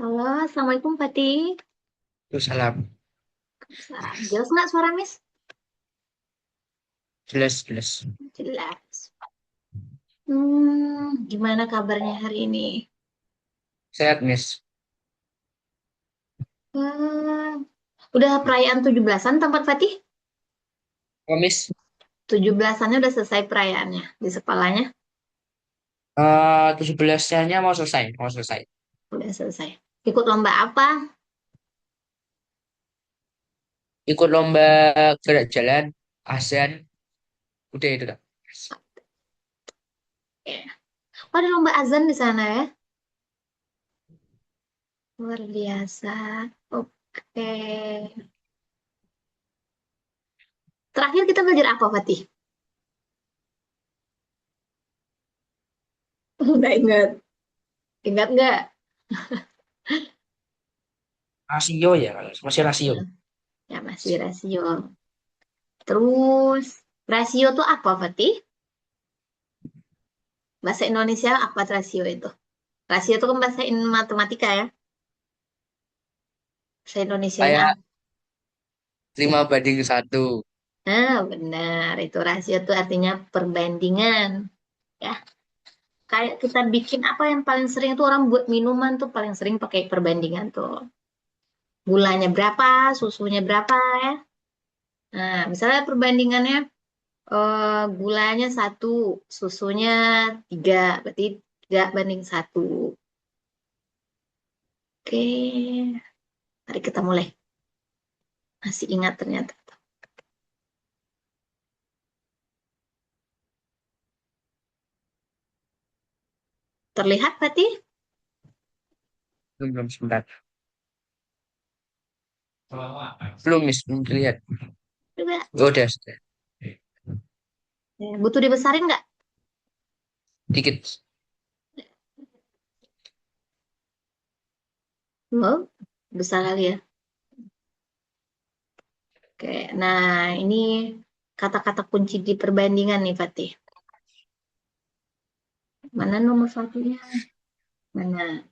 Halo, Assalamualaikum Fatih. Terus salam. Jelas nggak suara Miss? Jelas, jelas. Jelas. Gimana kabarnya hari ini? Sehat, Miss. Hmm, udah perayaan 17-an tempat Fatih? Oh, Miss, 17-annya udah selesai perayaannya di sekolahnya? 17-nya mau selesai, mau selesai. Udah selesai. Ikut lomba apa? Ikut lomba gerak jalan, ASEAN, udah itu dah. Ya. Oh, ada lomba azan di sana ya? Luar biasa. Oke. Terakhir kita belajar apa Fatih? Nggak ingat. Ingat nggak? Rasio ya, kalau masih rasio. Ya masih rasio. Terus, rasio tuh apa Fatih? Bahasa Indonesia apa rasio itu? Rasio itu kan bahasa matematika ya. Bahasa Indonesianya Kayak apa? 5:1. Nah, benar. Itu rasio itu artinya perbandingan. Ya, kayak kita bikin apa yang paling sering tuh orang buat minuman tuh paling sering pakai perbandingan tuh. Gulanya berapa, susunya berapa ya. Nah, misalnya perbandingannya gulanya satu, susunya tiga, berarti 3:1. Oke, mari kita mulai. Masih ingat ternyata. Terlihat, Pati? Belum, belum, sebentar. Belum, Miss, belum terlihat. Coba. Oh, udah, sudah. Butuh dibesarin nggak? Dikit. Oh, besar kali ya. Oke, nah ini kata-kata kunci di perbandingan nih, Fatih. Mana nomor satunya? Mana?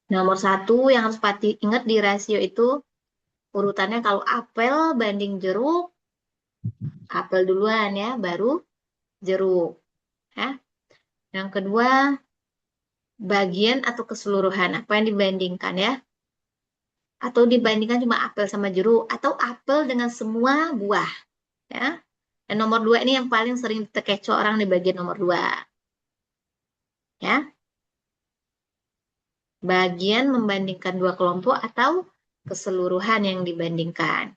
Nomor satu yang harus Fatih ingat di rasio itu urutannya kalau apel banding jeruk, apel duluan ya, baru jeruk. Ya. Yang kedua, bagian atau keseluruhan, apa yang dibandingkan ya? Atau dibandingkan cuma apel sama jeruk, atau apel dengan semua buah. Ya. Dan nomor dua ini yang paling sering terkecoh orang di bagian nomor dua. Ya, bagian membandingkan dua kelompok atau keseluruhan yang dibandingkan.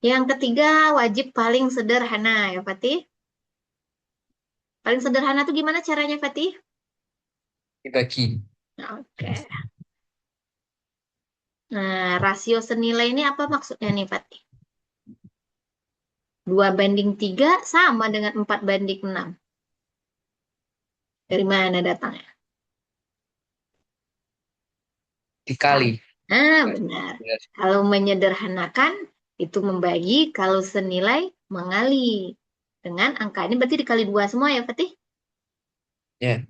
Yang ketiga, wajib paling sederhana ya, Fatih. Paling sederhana itu gimana caranya, Fatih? Dibagi. Oke. Nah, rasio senilai ini apa maksudnya nih, Fatih? 2:3 sama dengan 4:6. Dari mana datangnya? Nah, Dikali. benar. Benar. Kalau menyederhanakan, itu membagi. Kalau senilai, mengali. Dengan angka ini berarti dikali dua semua ya, Fatih? Ya.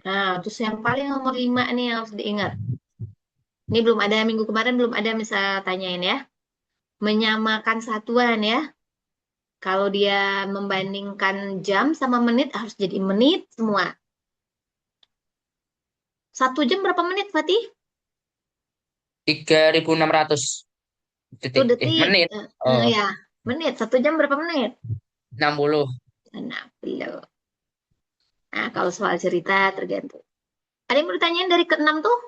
Nah, terus yang paling nomor 5 nih yang harus diingat. Ini belum ada, minggu kemarin belum ada misal tanyain ya. Menyamakan satuan ya. Kalau dia membandingkan jam sama menit harus jadi menit semua. 1 jam berapa menit, Fatih? 3.600 Itu detik. detik. Menit. Oh, Ya, menit. 1 jam berapa menit? 60. Nah, belum. Nah, kalau soal cerita tergantung. Ada yang mau ditanyain dari ke-6 tuh?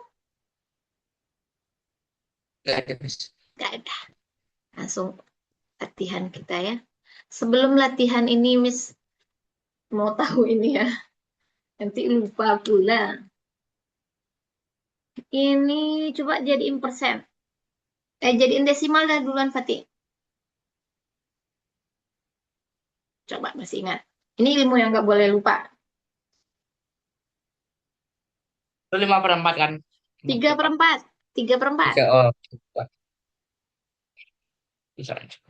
Nggak ada, Miss. Gak ada. Langsung latihan kita ya. Sebelum latihan ini, Miss, mau tahu ini ya. Nanti lupa pula. Ini coba jadiin persen. Jadiin desimal dah duluan, Fatih. Coba masih ingat. Ini ilmu yang nggak boleh lupa. Itu 5/4 kan? lima Tiga per per empat. empat. 3/4. 3, oh. Bisa aja.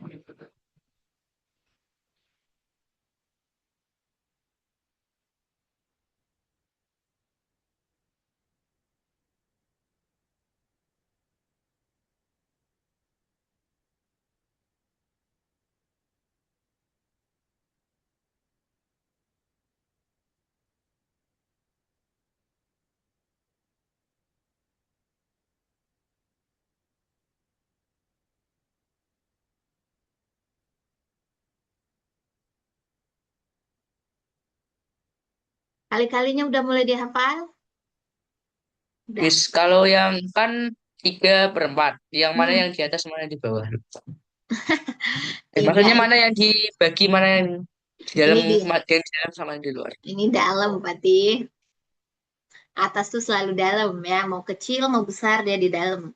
Kali-kalinya udah mulai dihafal? Udah. Miss, kalau yang kan 3/4. Yang mana Hmm, yang di atas, mana yang di bawah? tiga. Maksudnya mana yang dibagi, mana yang di dalam, Ini di yang di dalam sama yang di luar. ini dalam, Pati. Atas tuh selalu dalam ya. Mau kecil, mau besar dia di dalam.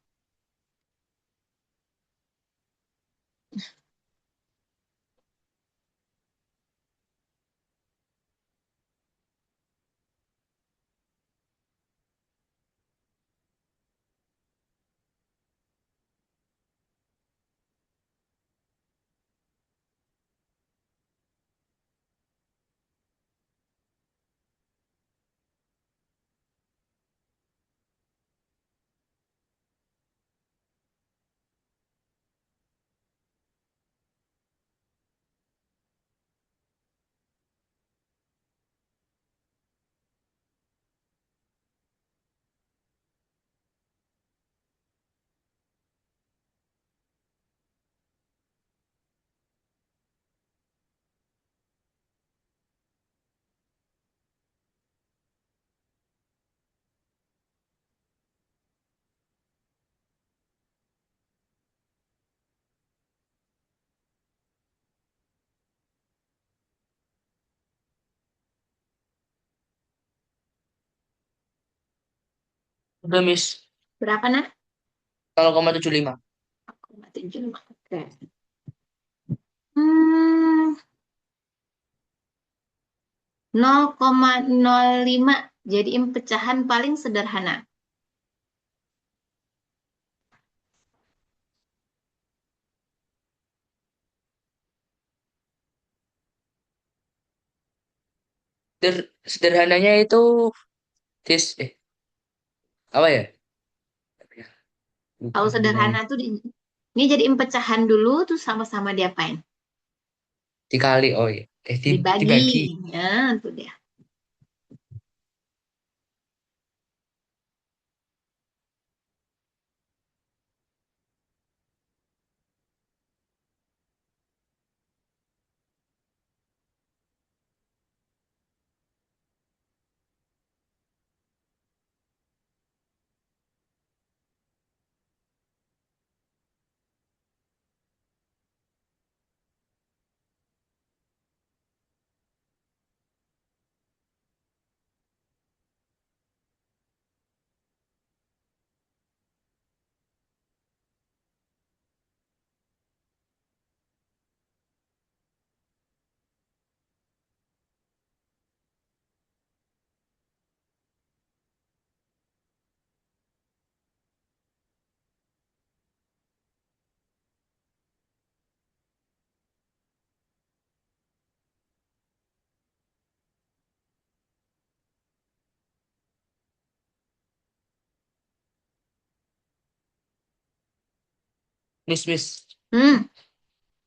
Udah, Miss. Berapa, nak? 0,75. 0,75. Oke. Hmm, 0,05. Jadiin pecahan paling sederhana. Sederhananya itu apa ya? Kalau Lupa sederhana gimana. tuh ini jadiin pecahan dulu, tuh sama-sama diapain? Dikali, oh iya. Dibagi. Dibagi. Ya, tuh dia. Miss. Hmm,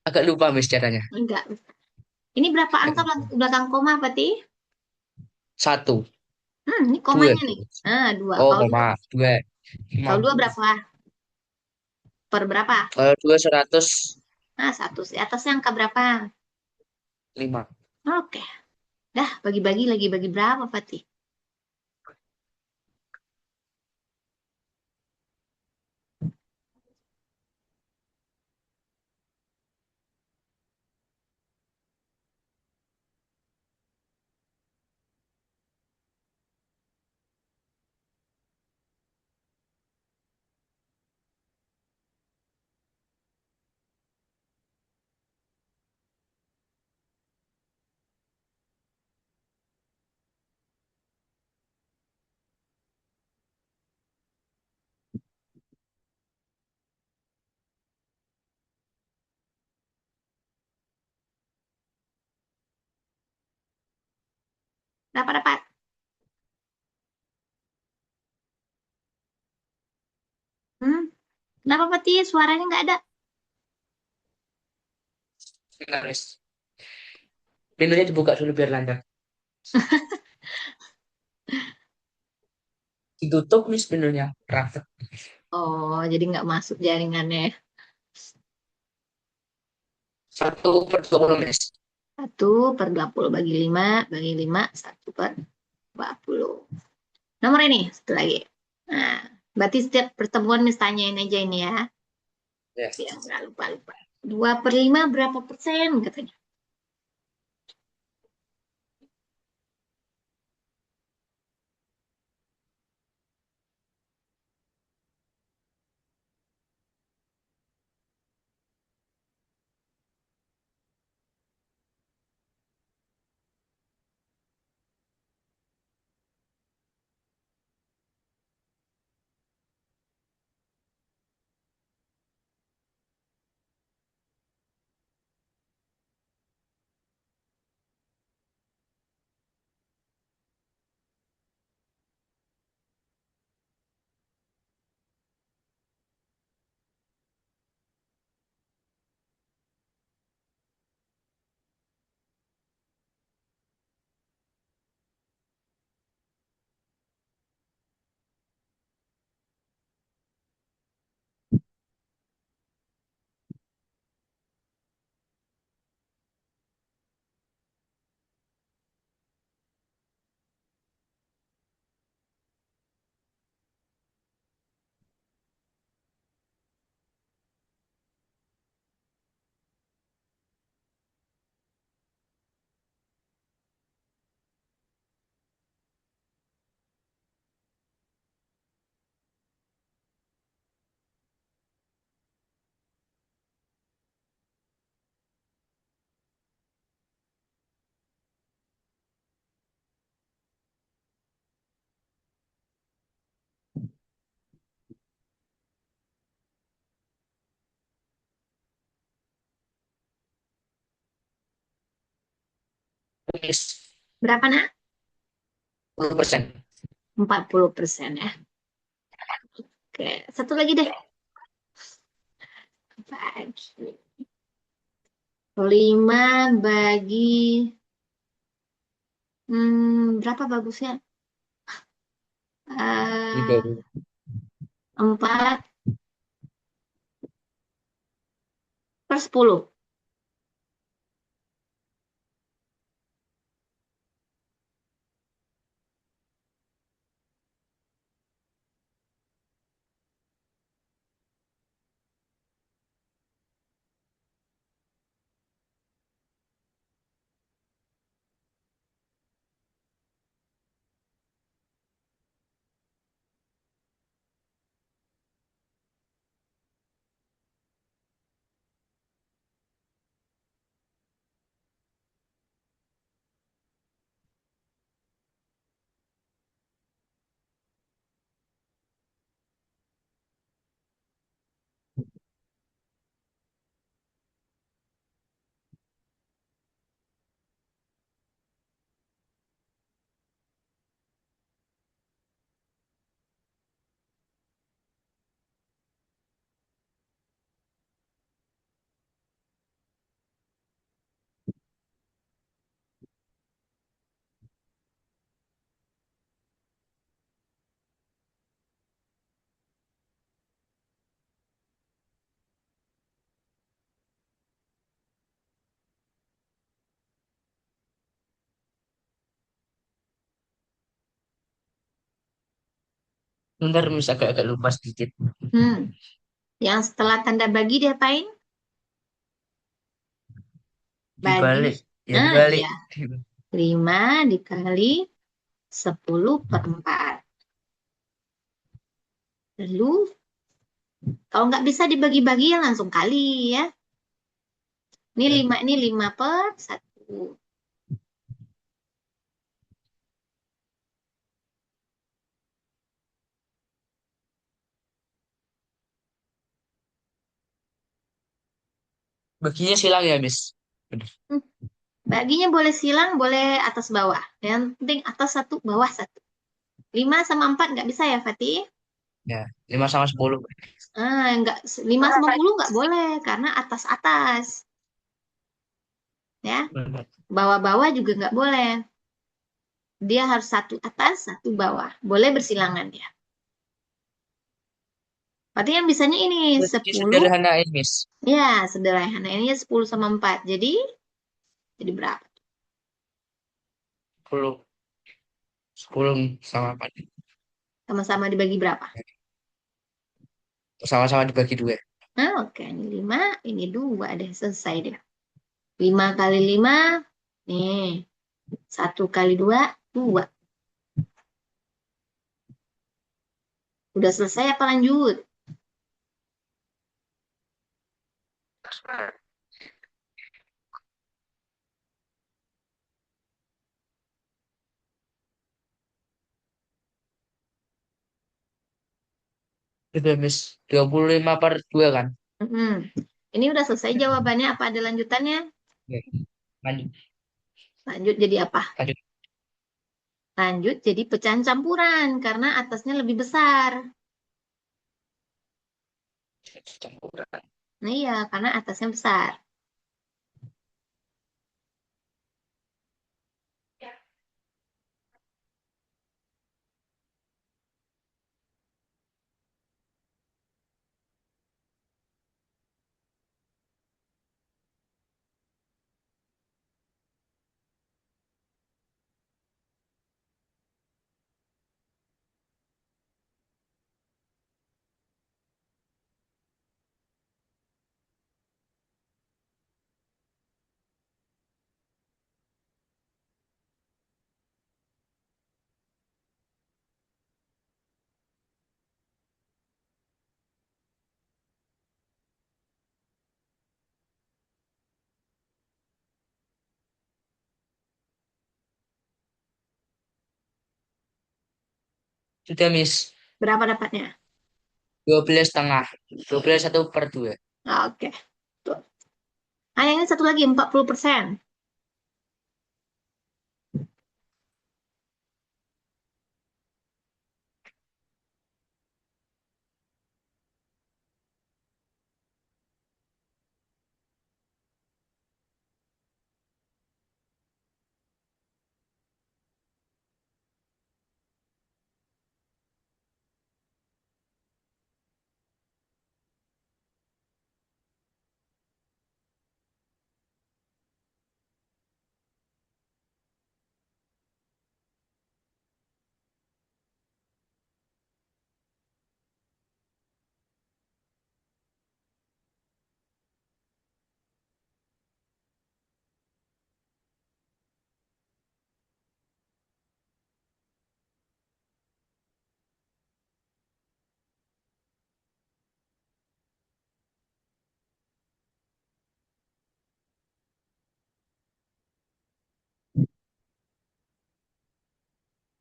Agak lupa, Miss, caranya. enggak. Ini berapa Agak angka lupa. belakang koma, Pati? 1, Ini 2. komanya nih. Ah, dua. Oh, koma. 2. Kalau dua 50. berapa? Per berapa? Kalau 2, 105. Nah, satu. Di atasnya angka berapa? Oke. Dah, bagi-bagi lagi. Bagi berapa, Pati? Berapa dapat? Hmm? Kenapa, Pati? Suaranya nggak ada. Bentar, Miss. Pintunya dibuka dulu biar lancar. Ditutup, Miss, pintunya. Rapat. Oh, jadi nggak masuk jaringannya. 1/20, Miss. 1/20 bagi 5. Bagi 5, 1/20. 20. Nomor ini, satu lagi. Nah, berarti setiap pertemuan Miss tanyain aja ini ya. Ya. Biar nggak lupa-lupa. 2/5 berapa persen katanya? Miss, Berapa nak? 10%. 40% ya. Oke, satu lagi deh. Bagi 5 bagi berapa bagusnya? Juga. Eh 4/10. Bentar, Miss, agak-agak lupa sedikit. Hmm. Yang setelah tanda bagi diapain? Bagi. Dibalik. Ya, Nah, dibalik. iya. 5 dikali 10/4. Lalu, kalau nggak bisa dibagi-bagi ya langsung kali ya. Ini Ya. 5, ini 5/1. Baginya silang ya, Miss. Benar. Hmm. Baginya boleh silang, boleh atas bawah. Yang penting atas satu, bawah satu. 5/4 nggak bisa ya, Fatih? Ya, 5/10. Enggak, 5/10 nggak boleh, karena atas-atas. Ya, Benar. bawah-bawah juga nggak boleh. Dia harus satu atas, satu bawah. Boleh bersilangan ya. Berarti yang bisanya ini Berarti 10. sederhanain, Miss. Ya, sederhana. Ini 10/4. Jadi berapa? 10. 10 sama apa? Sama-sama dibagi berapa? Sama-sama dibagi dua. Nah, oke, ini 5, ini 2 deh, selesai deh. 5 kali 5, nih, 1 kali 2, 2. Udah selesai apa lanjut? Itu Miss 25 per 2 kan? Mm-mm. Ini udah selesai jawabannya, apa ada lanjutannya? Oke. Lanjut, Lanjut jadi apa? lanjut. Lanjut jadi pecahan campuran, karena atasnya lebih besar. Campuran. Nah iya, karena atasnya besar. Sudah Miss. Berapa dapatnya? 12,5. 12 1 per 2. Ah, oke. Tuh. Ah, yang ini satu lagi, 40%.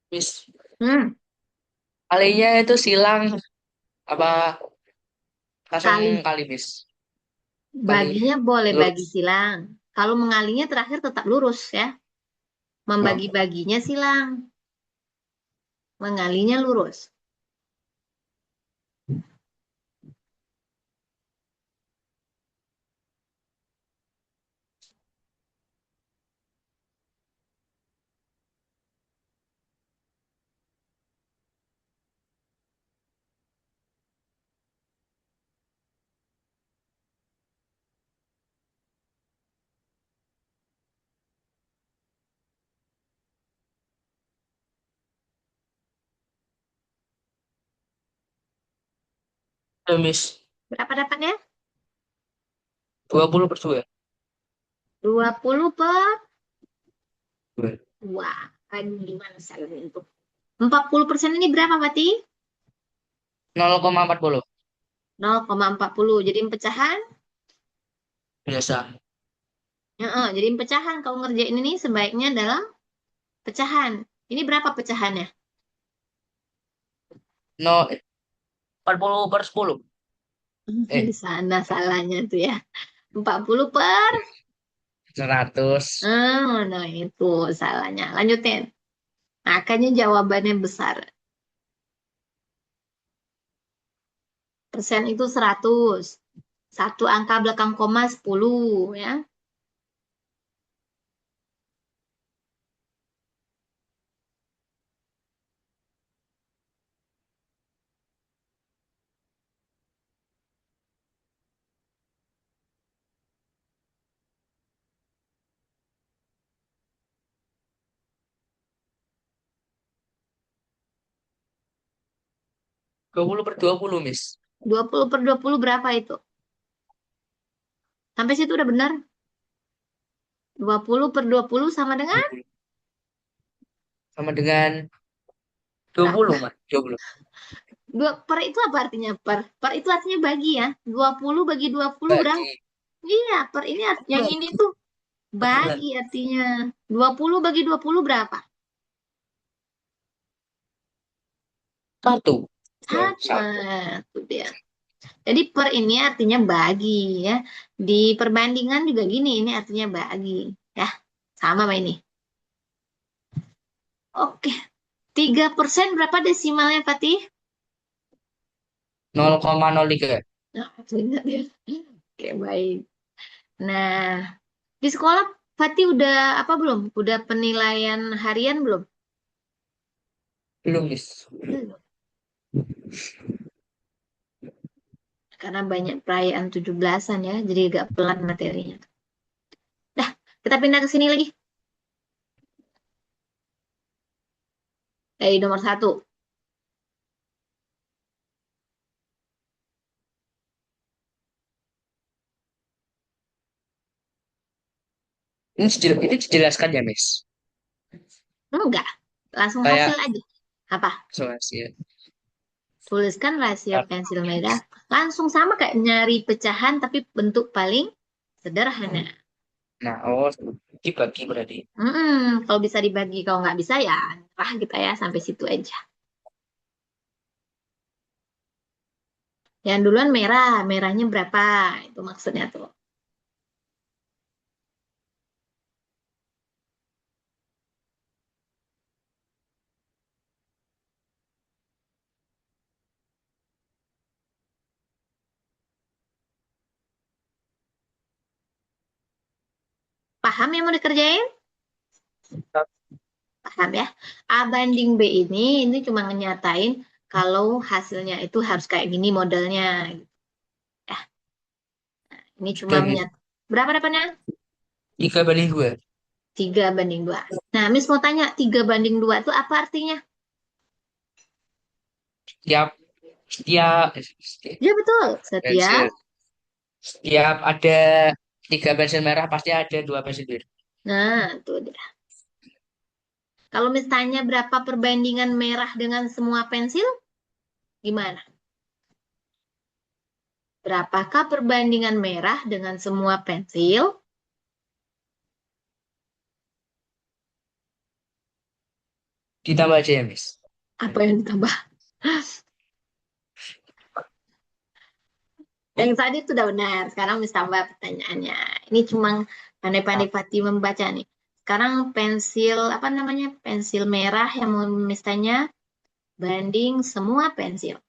Miss, Hmm, kalinya itu silang apa langsung kali. kali Miss? Kali Baginya boleh bagi lurus. silang. Kalau mengalinya terakhir tetap lurus ya. Oh, Membagi-baginya silang. Mengalinya lurus. udah Miss. Berapa dapatnya? 20 per 2. 20 per Dua. 2. Aduh, gimana salahnya itu? 40% ini berapa, Pati? 0,40. 0,40. Jadi pecahan? Biasa. Jadi pecahan. Kalau ngerjain ini sebaiknya dalam pecahan. Ini berapa pecahannya? No, 40 per 10. Di Eh, sana salahnya tuh ya. 40 per. 100. Nah itu salahnya. Lanjutin. Makanya jawabannya besar. Persen itu 100. Satu angka belakang koma 10 ya. 20/20, Miss. 20/20 berapa itu? Sampai situ udah benar. 20/20 sama dengan 20. Sama dengan dua berapa? puluh Mas. 20. Dua, per itu apa artinya per? Per itu artinya bagi ya. 20 bagi 20 berapa? Bagi. Iya, per ini yang ini Bagi. tuh Betulan. bagi artinya. 20 bagi 20 berapa? Satu. Ya, Satu. satu. Nah, itu dia. Jadi per ini artinya bagi ya. Di perbandingan juga gini, ini artinya bagi ya. Sama sama ini. Oke, 3% berapa desimalnya Fatih? 0,03. Nah, itu ingat ya. Oke, baik. Nah, di sekolah Fatih udah apa belum? Udah penilaian harian belum? Belum, Miss. Belum. Karena banyak perayaan 17-an ya, jadi agak pelan materinya. Dah, kita pindah ke sini lagi. Dari nomor satu. Ini dijelaskan ya, Miss. Enggak, langsung hasil Kayak aja. Apa? hasil. Tuliskan rasio pensil merah. Langsung sama kayak nyari pecahan, tapi bentuk paling sederhana. Nah, oh, dibagi berarti. Kalau bisa dibagi, kalau nggak bisa ya, nyerah kita ya, sampai situ aja. Yang duluan merah, merahnya berapa? Itu maksudnya tuh. Paham yang mau dikerjain? Paham ya? A banding B ini cuma ngenyatain kalau hasilnya itu harus kayak gini modelnya. Ya, ini cuma Dan menyat. Berapa dapatnya? 3/2. 3/2. Nah, Miss mau tanya, 3/2 itu apa artinya? Setiap setiap Ya betul, setiap. pensil setiap ada 3 pensil merah pasti ada 2 pensil biru. Nah, itu dia. Kalau misalnya berapa perbandingan merah dengan semua pensil, gimana? Berapakah perbandingan merah dengan semua pensil? Ditambah aja ya, Miss. Apa yang ditambah? Yang tadi itu udah benar. Sekarang Miss tambah pertanyaannya. Ini cuma pandai-pandai Fatih membaca nih. Sekarang pensil, apa namanya? Pensil merah yang mau Miss tanya, banding semua pensil.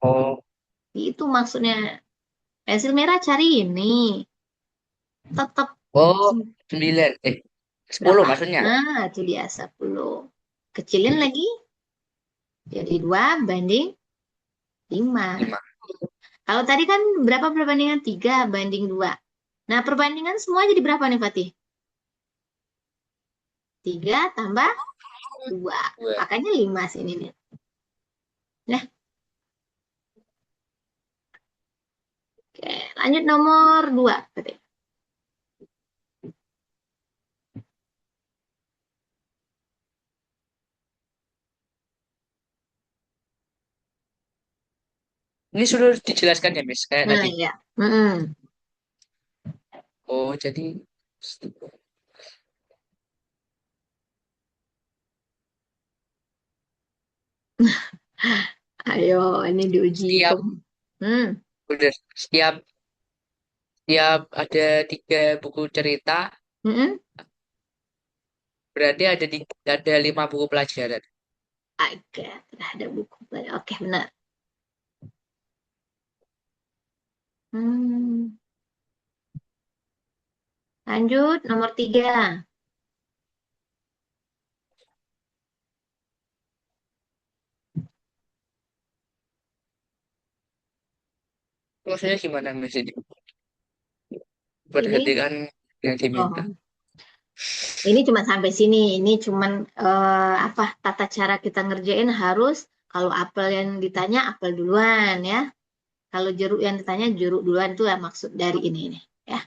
Oh, Itu maksudnya. Pensil merah cari ini. Tetap oh, 9. Sepuluh berapa? maksudnya. Nah, itu dia 10. Kecilin lagi. Jadi 2/5. 5. Kalau tadi kan berapa perbandingan? 3/2. Nah, perbandingan semua jadi berapa nih, Fatih? 3 tambah 2. 2. Makanya 5 sini nih. Nah, oke. Lanjut nomor 2, Fatih. Ini sudah dijelaskan ya, Miss, kayak Nah, tadi. ya. Mm-mm. Oh, jadi Ayo, ini diuji. setiap Hmm. udah setiap ada 3 buku cerita, Mm-mm. berarti ada 5 buku pelajaran. Oke, sudah ada buku. Oke, benar. Hmm. Lanjut, nomor 3. Maksudnya gimana, Miss, ini? Ini, Perhatikan yang diminta. oh, ini cuma sampai sini. Ini cuman apa tata cara kita ngerjain harus Kalau apel yang ditanya apel duluan ya. Kalau jeruk yang ditanya jeruk duluan itu ya maksud dari ini nih ya.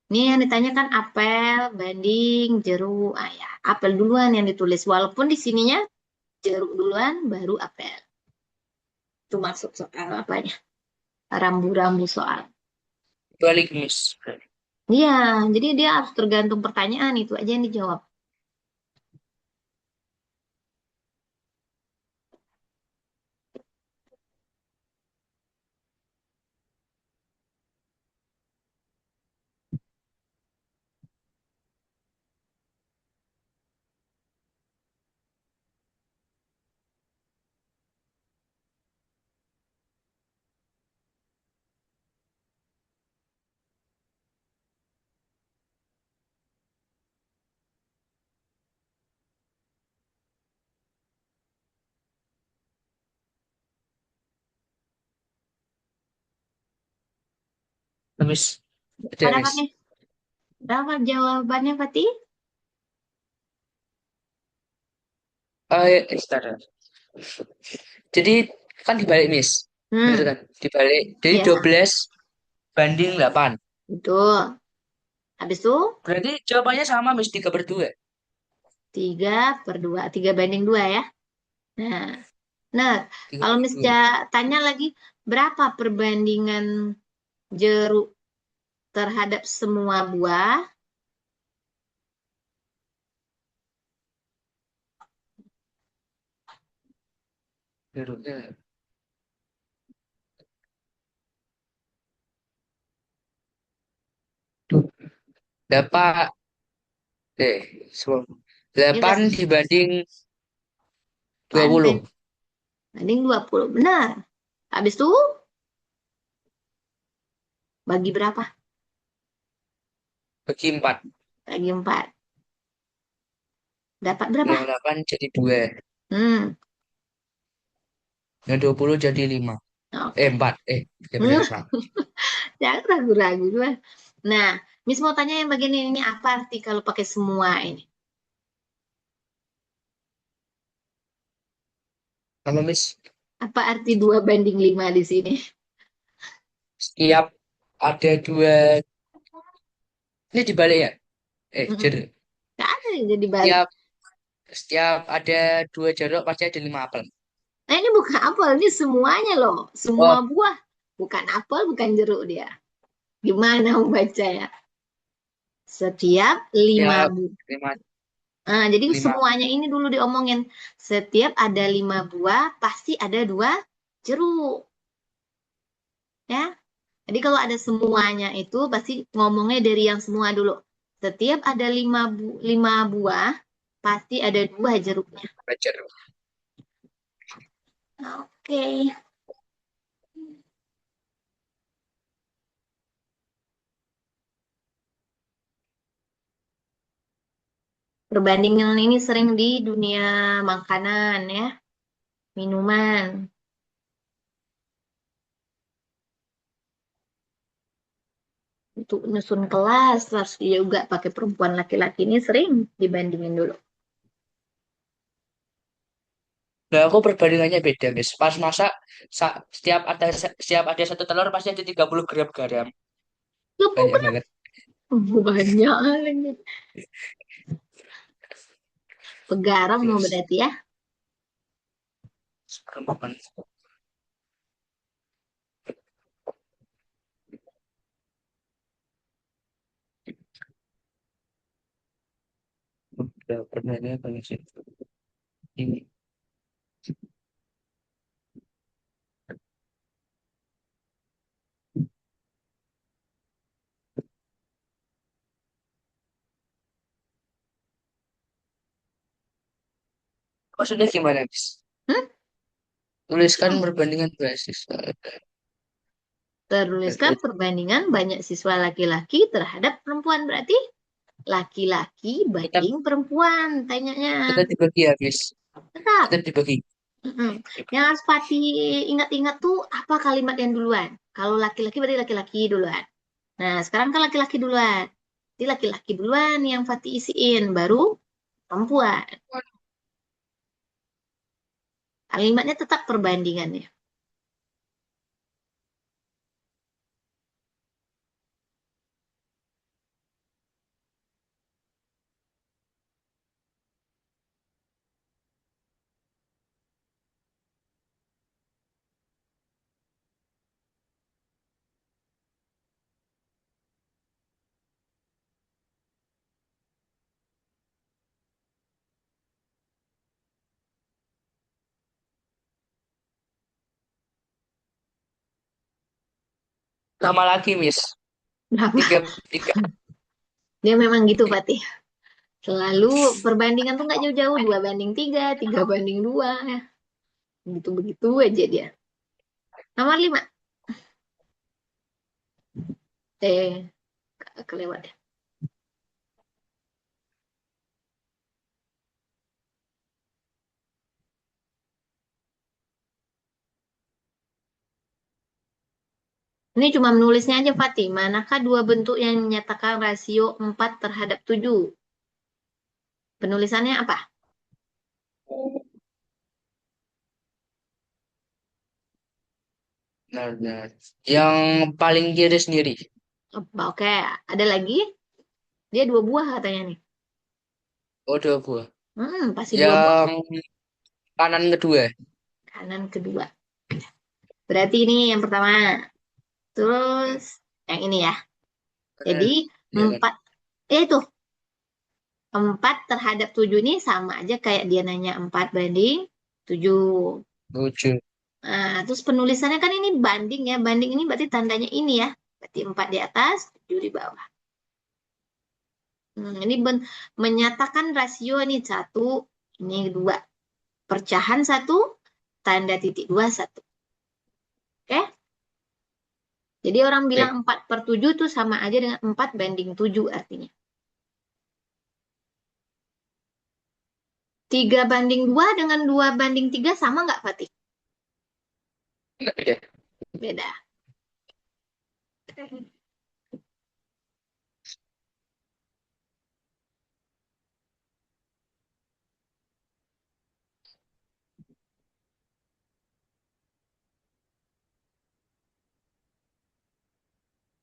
Ini yang ditanyakan apel banding jeruk. Ah ya, apel duluan yang ditulis walaupun di sininya jeruk duluan baru apel. Itu maksud soal apanya? Rambu-rambu soal. Balik, Miss. Iya, jadi dia harus tergantung pertanyaan itu aja yang dijawab. Miss. Ada, Dapat Miss. nih, dapat jawabannya Fatih? Sebentar. Jadi kan dibalik, Miss. Bener Hmm, kan? Dibalik. Jadi biasa. 12 banding 8. Betul. Habis itu Berarti jawabannya sama, Miss. 3/2. 3/2, 3/2 ya. Nah, nah, Tiga kalau per Miss dua. tanya lagi, berapa perbandingan jeruk terhadap semua buah? Jeruknya. Dapat. Semua. Ini 8 kasih dibanding 20. banding, banding 20. Benar. Habis itu bagi berapa? Bagi 4. Bagi 4. Dapat berapa? Yang 8 jadi 2. Hmm, Yang 20 jadi 5. oke. 4. Ya Hmm, bener, Pak. jangan ragu-ragu juga. Nah, Miss mau tanya yang bagian ini apa arti kalau pakai semua ini? Kalau Miss, Apa arti 2/5 di sini? setiap ada dua. Ini dibalik ya? Mm-mm. Jeruk. Nggak ada yang jadi balik. Setiap setiap ada 2 jeruk pasti ada 5 apel. Nah, ini bukan apel, ini semuanya loh. Semua Oh, buah. Bukan apel, bukan jeruk dia. Gimana membaca ya? Setiap lima setiap buah. lima Nah, jadi lima semuanya ini dulu diomongin. Setiap ada 5 buah, pasti ada 2 jeruk. Ya, jadi kalau ada semuanya itu pasti ngomongnya dari yang semua dulu. Setiap ada 5 buah, pasti ada 2 jeruknya. jeruk. Oke. Perbandingan ini sering di dunia makanan ya, minuman. Untuk nyusun kelas harus juga pakai perempuan laki-laki ini sering dibandingin dulu. Nah, aku perbandingannya beda, guys. Pas masak, setiap ada 1 telur pasti ada 30 gram garam. Banyak Lupa banget. banyak lagi. Pegaram mau Terus, berarti ya. makan. Udah pernahnya banyak sih. Ini. Maksudnya gimana, guys? Hmm? Tuliskan perbandingan basis. Tertuliskan perbandingan banyak siswa laki-laki terhadap perempuan. Berarti laki-laki Tetap, banding perempuan, tanyanya. tetap dibagi ya, guys. Tetap. Tetap dibagi. Mm-mm. Yang harus Pati ingat-ingat tuh apa kalimat yang duluan. Kalau laki-laki berarti laki-laki duluan. Nah, sekarang kan laki-laki duluan. Jadi laki-laki duluan yang Fatih isiin, baru perempuan. Kalimatnya tetap perbandingannya. Sama lagi, Miss. Berapa? Tiga, tiga. Dia memang gitu, Fatih. Selalu perbandingan tuh nggak jauh-jauh, 2 banding 3, 3 banding 2. Begitu-begitu aja dia. Nomor 5. Eh, kelewat ya. Ini cuma menulisnya aja, Fatih. Manakah dua bentuk yang menyatakan rasio 4/7? Penulisannya apa? Benar, benar. Yang paling kiri sendiri. Oke, ada lagi. Dia 2 buah katanya nih. Oh, dua buah. Pasti 2 buah. Yang kanan kedua. Kanan kedua. Berarti ini yang pertama. Terus yang ini ya. Jadi Ya kan? 4, itu 4/7 ini sama aja kayak dia nanya 4/7. Lucu. Nah, terus penulisannya kan ini banding ya. Banding ini berarti tandanya ini ya. Berarti 4 di atas, 7 di bawah. Ini menyatakan rasio ini 1, ini 2. Percahan 1, tanda titik 2, 1. Oke? Jadi orang bilang Oke. 4/7 tuh sama aja dengan 4/7 artinya. 3/2 dengan 2/3 sama nggak, Fatih? Oke. Beda.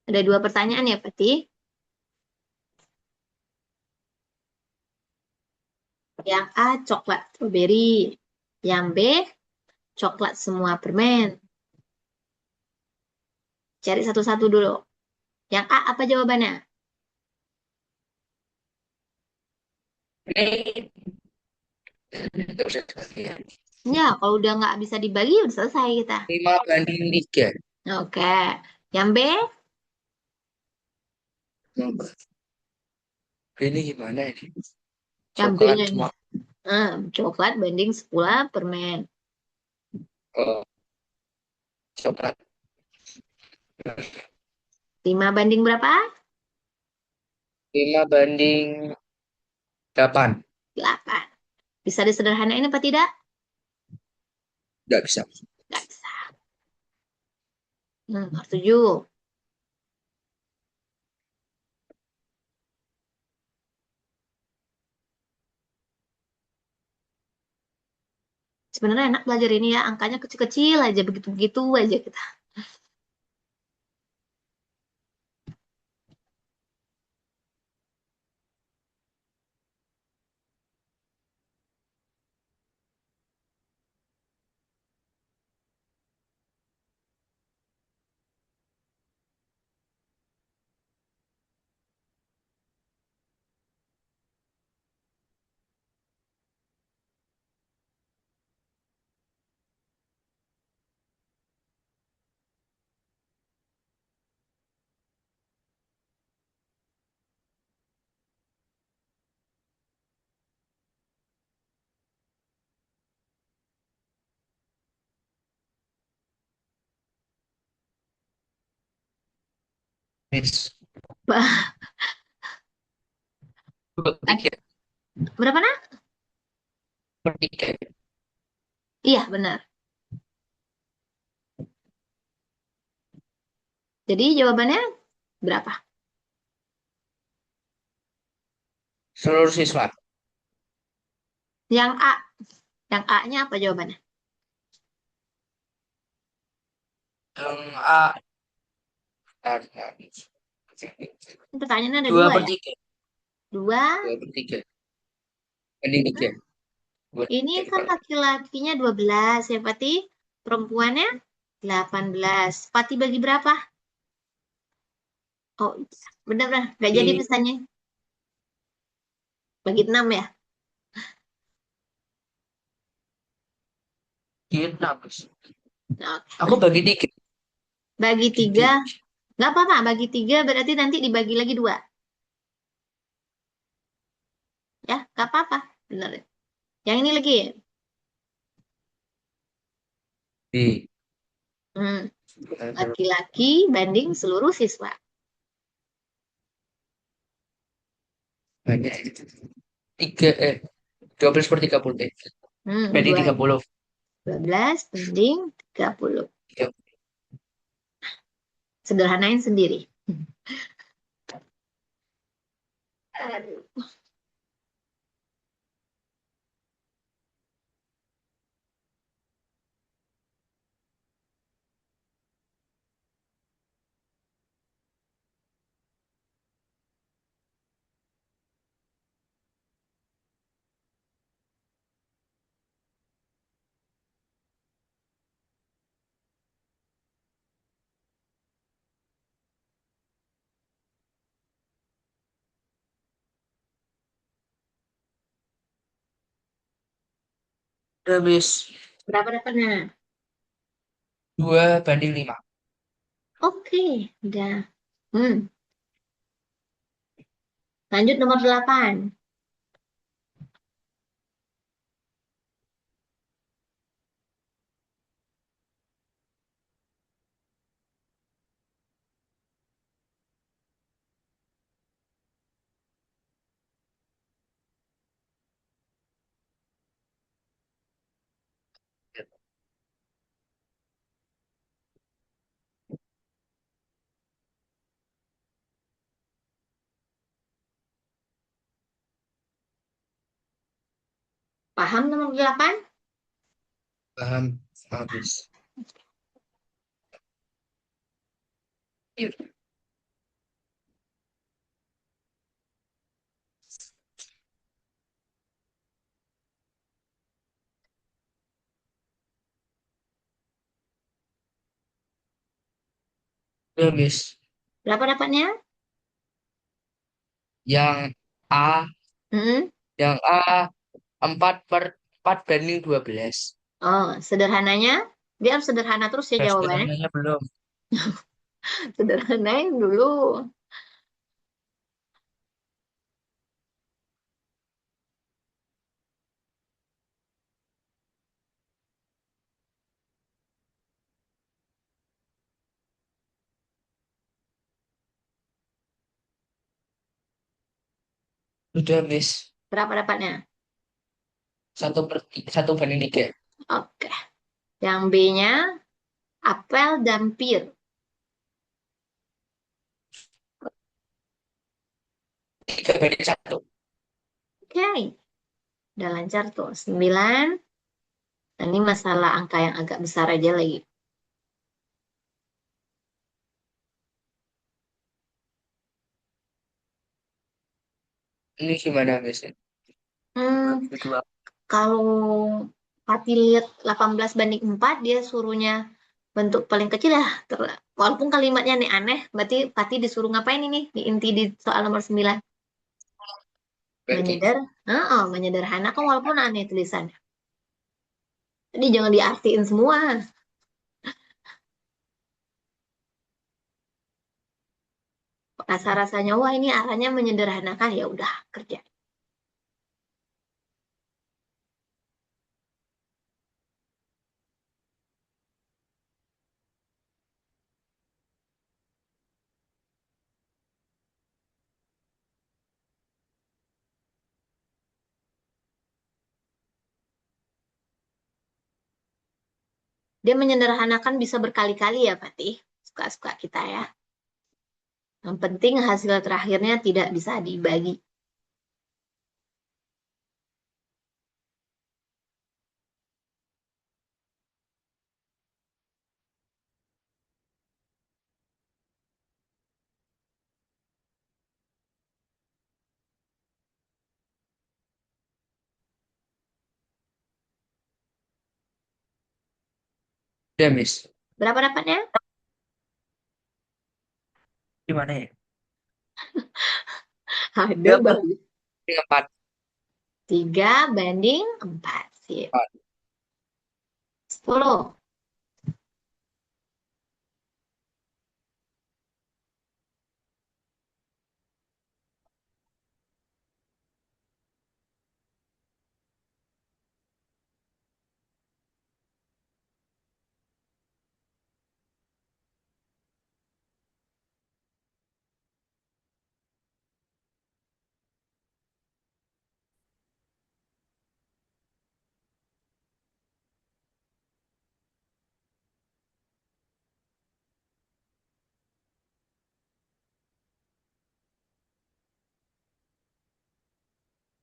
Ada 2 pertanyaan ya, Fatih. Yang A, coklat strawberry. Yang B, coklat semua permen. Cari satu-satu dulu. Yang A apa jawabannya? Ini nggak usah dibagi ya. Ya, kalau udah nggak bisa dibagi, udah selesai kita. 5/3. Oke. Yang B, Ini gimana ini? yang Coklat B-nya ini. semua. Coklat banding 10 permen. Oh, coklat. 5 banding berapa? 5/8. 8. Bisa disederhanain apa tidak? Nggak bisa. Nggak bisa. Nomor 7. Sebenarnya enak belajar ini ya, angkanya kecil-kecil aja, begitu-begitu aja kita. Miss. Bah, 2/3. berapa nak? 2/3. Iya, benar. Jadi jawabannya berapa? Seluruh siswa. Yang A. Yang A-nya apa jawabannya? Yang A. Pertanyaannya ada Dua dua per ya? tiga. Dua. Dua per tiga. Banding tiga. Dua Ini tiga kan dibalik. laki-lakinya 12 ya, Pati. Perempuannya 18. Pati bagi berapa? Oh, benar-benar. Nggak jadi Di misalnya. Bagi 6 ya? enam. Oke. Aku bagi tiga. Bagi Bagi 3. tiga. Nggak apa-apa. Bagi 3 berarti nanti dibagi lagi 2. Ya, nggak apa-apa. Benar. Yang ini lagi ya? Di Hmm. Laki-laki banding seluruh siswa. banyak. Tiga 12 per 30 deh. Banding Dua, 30. 12 banding 30. Tiga. Sederhanain sendiri. Aduh. Habis Berapa dapatnya? 2 banding 5. Oke, udah. Hmm. Lanjut nomor 8. Paham nomor 8? Paham. Habis. Habis. Berapa dapatnya? Yang A. Hmm. Yang A 4 per 4 banding 12. Oh, sederhananya. Dia harus sederhana terus ya jawabannya. Sederhananya belum. Sederhanain dulu. Sudah habis. Berapa dapatnya? 1 banding 3. Oke. Yang B-nya apel dan pir. 3 banding 1. Oke. Udah lancar tuh. 9. Ini masalah angka yang agak besar aja lagi. Ini gimana habisnya? Hmm, Kedua. kalau Pati lihat 18 banding 4, dia suruhnya bentuk paling kecil ya. Walaupun kalimatnya nih aneh, berarti Pati disuruh ngapain ini? Di inti di soal nomor 9. Bagi. Menyederhanakan walaupun aneh tulisannya. Jadi jangan diartiin semua. Rasa-rasanya, wah ini arahnya menyederhanakan, ya udah kerja. Dia menyederhanakan bisa berkali-kali ya, Pati. Suka-suka kita ya. Yang penting hasil terakhirnya tidak bisa dibagi. Ya, Miss. Berapa dapatnya? Gimana ya? Ada Ya, bagus. 4. 3 banding 4. Sip. 10.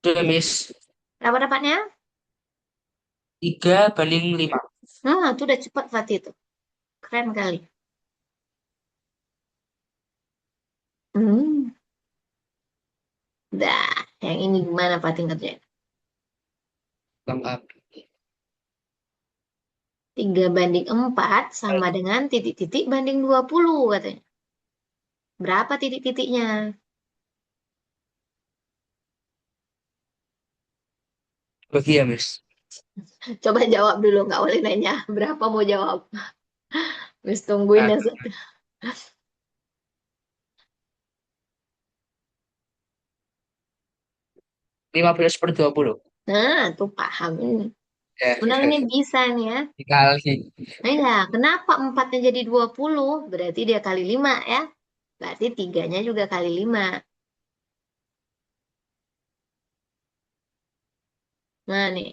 Ya, Miss. Berapa dapatnya? 3 banding 5. Nah, itu udah cepat Fatih itu. Keren kali. Hmm. Dah, yang ini gimana Fatih ngerjain? Lengkap. 3 banding 4 sama dengan titik-titik banding 20 katanya. Berapa titik-titiknya? Bagi ya, Miss. Coba jawab dulu, nggak boleh nanya. Berapa mau jawab? Wis tungguin Nah, ya. Sat. 15/20. Nah, tuh paham ini. Ya, Benar ini bisa nih ya. dikali. Nah, ya, kenapa empatnya jadi 20? Berarti dia kali 5 ya. Berarti tiganya juga kali 5. Nah, nih.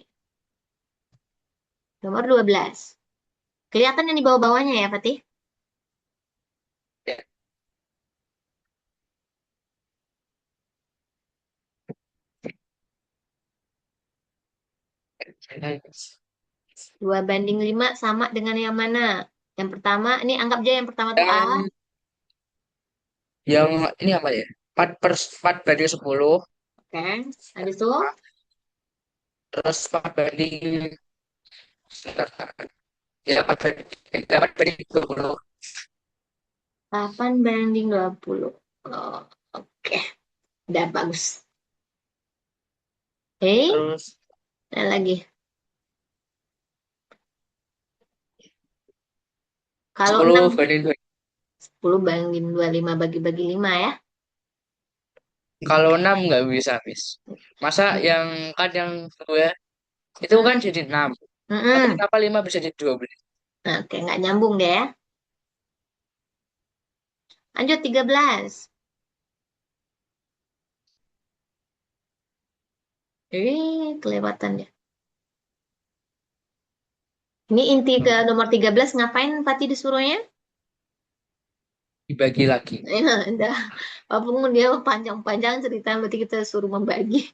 Nomor 12. Kelihatan yang di bawah-bawahnya ya, Fatih? Ya. 2 banding 5 sama dengan yang mana? Yang pertama, ini anggap aja yang pertama tuh A. Yang ini apa ya? 4/4 banding 10. Oke. Habis itu Terus 4 banding. Ya, 4 banding 20. 8 banding 20. Oh, oke. Udah bagus. Oke. Terus Nah, lagi. Kalau 10 enam, banding 2. 10 banding 25 bagi-bagi 5 ya. Kalau 6 nggak bisa, Miss. Masa yang kan yang 2 itu Hmm. kan jadi 6. Tapi Mm-mm. kenapa 5 bisa jadi 12? Nah, oke, nggak nyambung deh ya. Lanjut 13. Kelewatan ya. Ini inti ke nomor 13 ngapain Pati disuruhnya? Dibagi lagi. Ya, udah. Walaupun dia panjang-panjang cerita, berarti kita suruh membagi.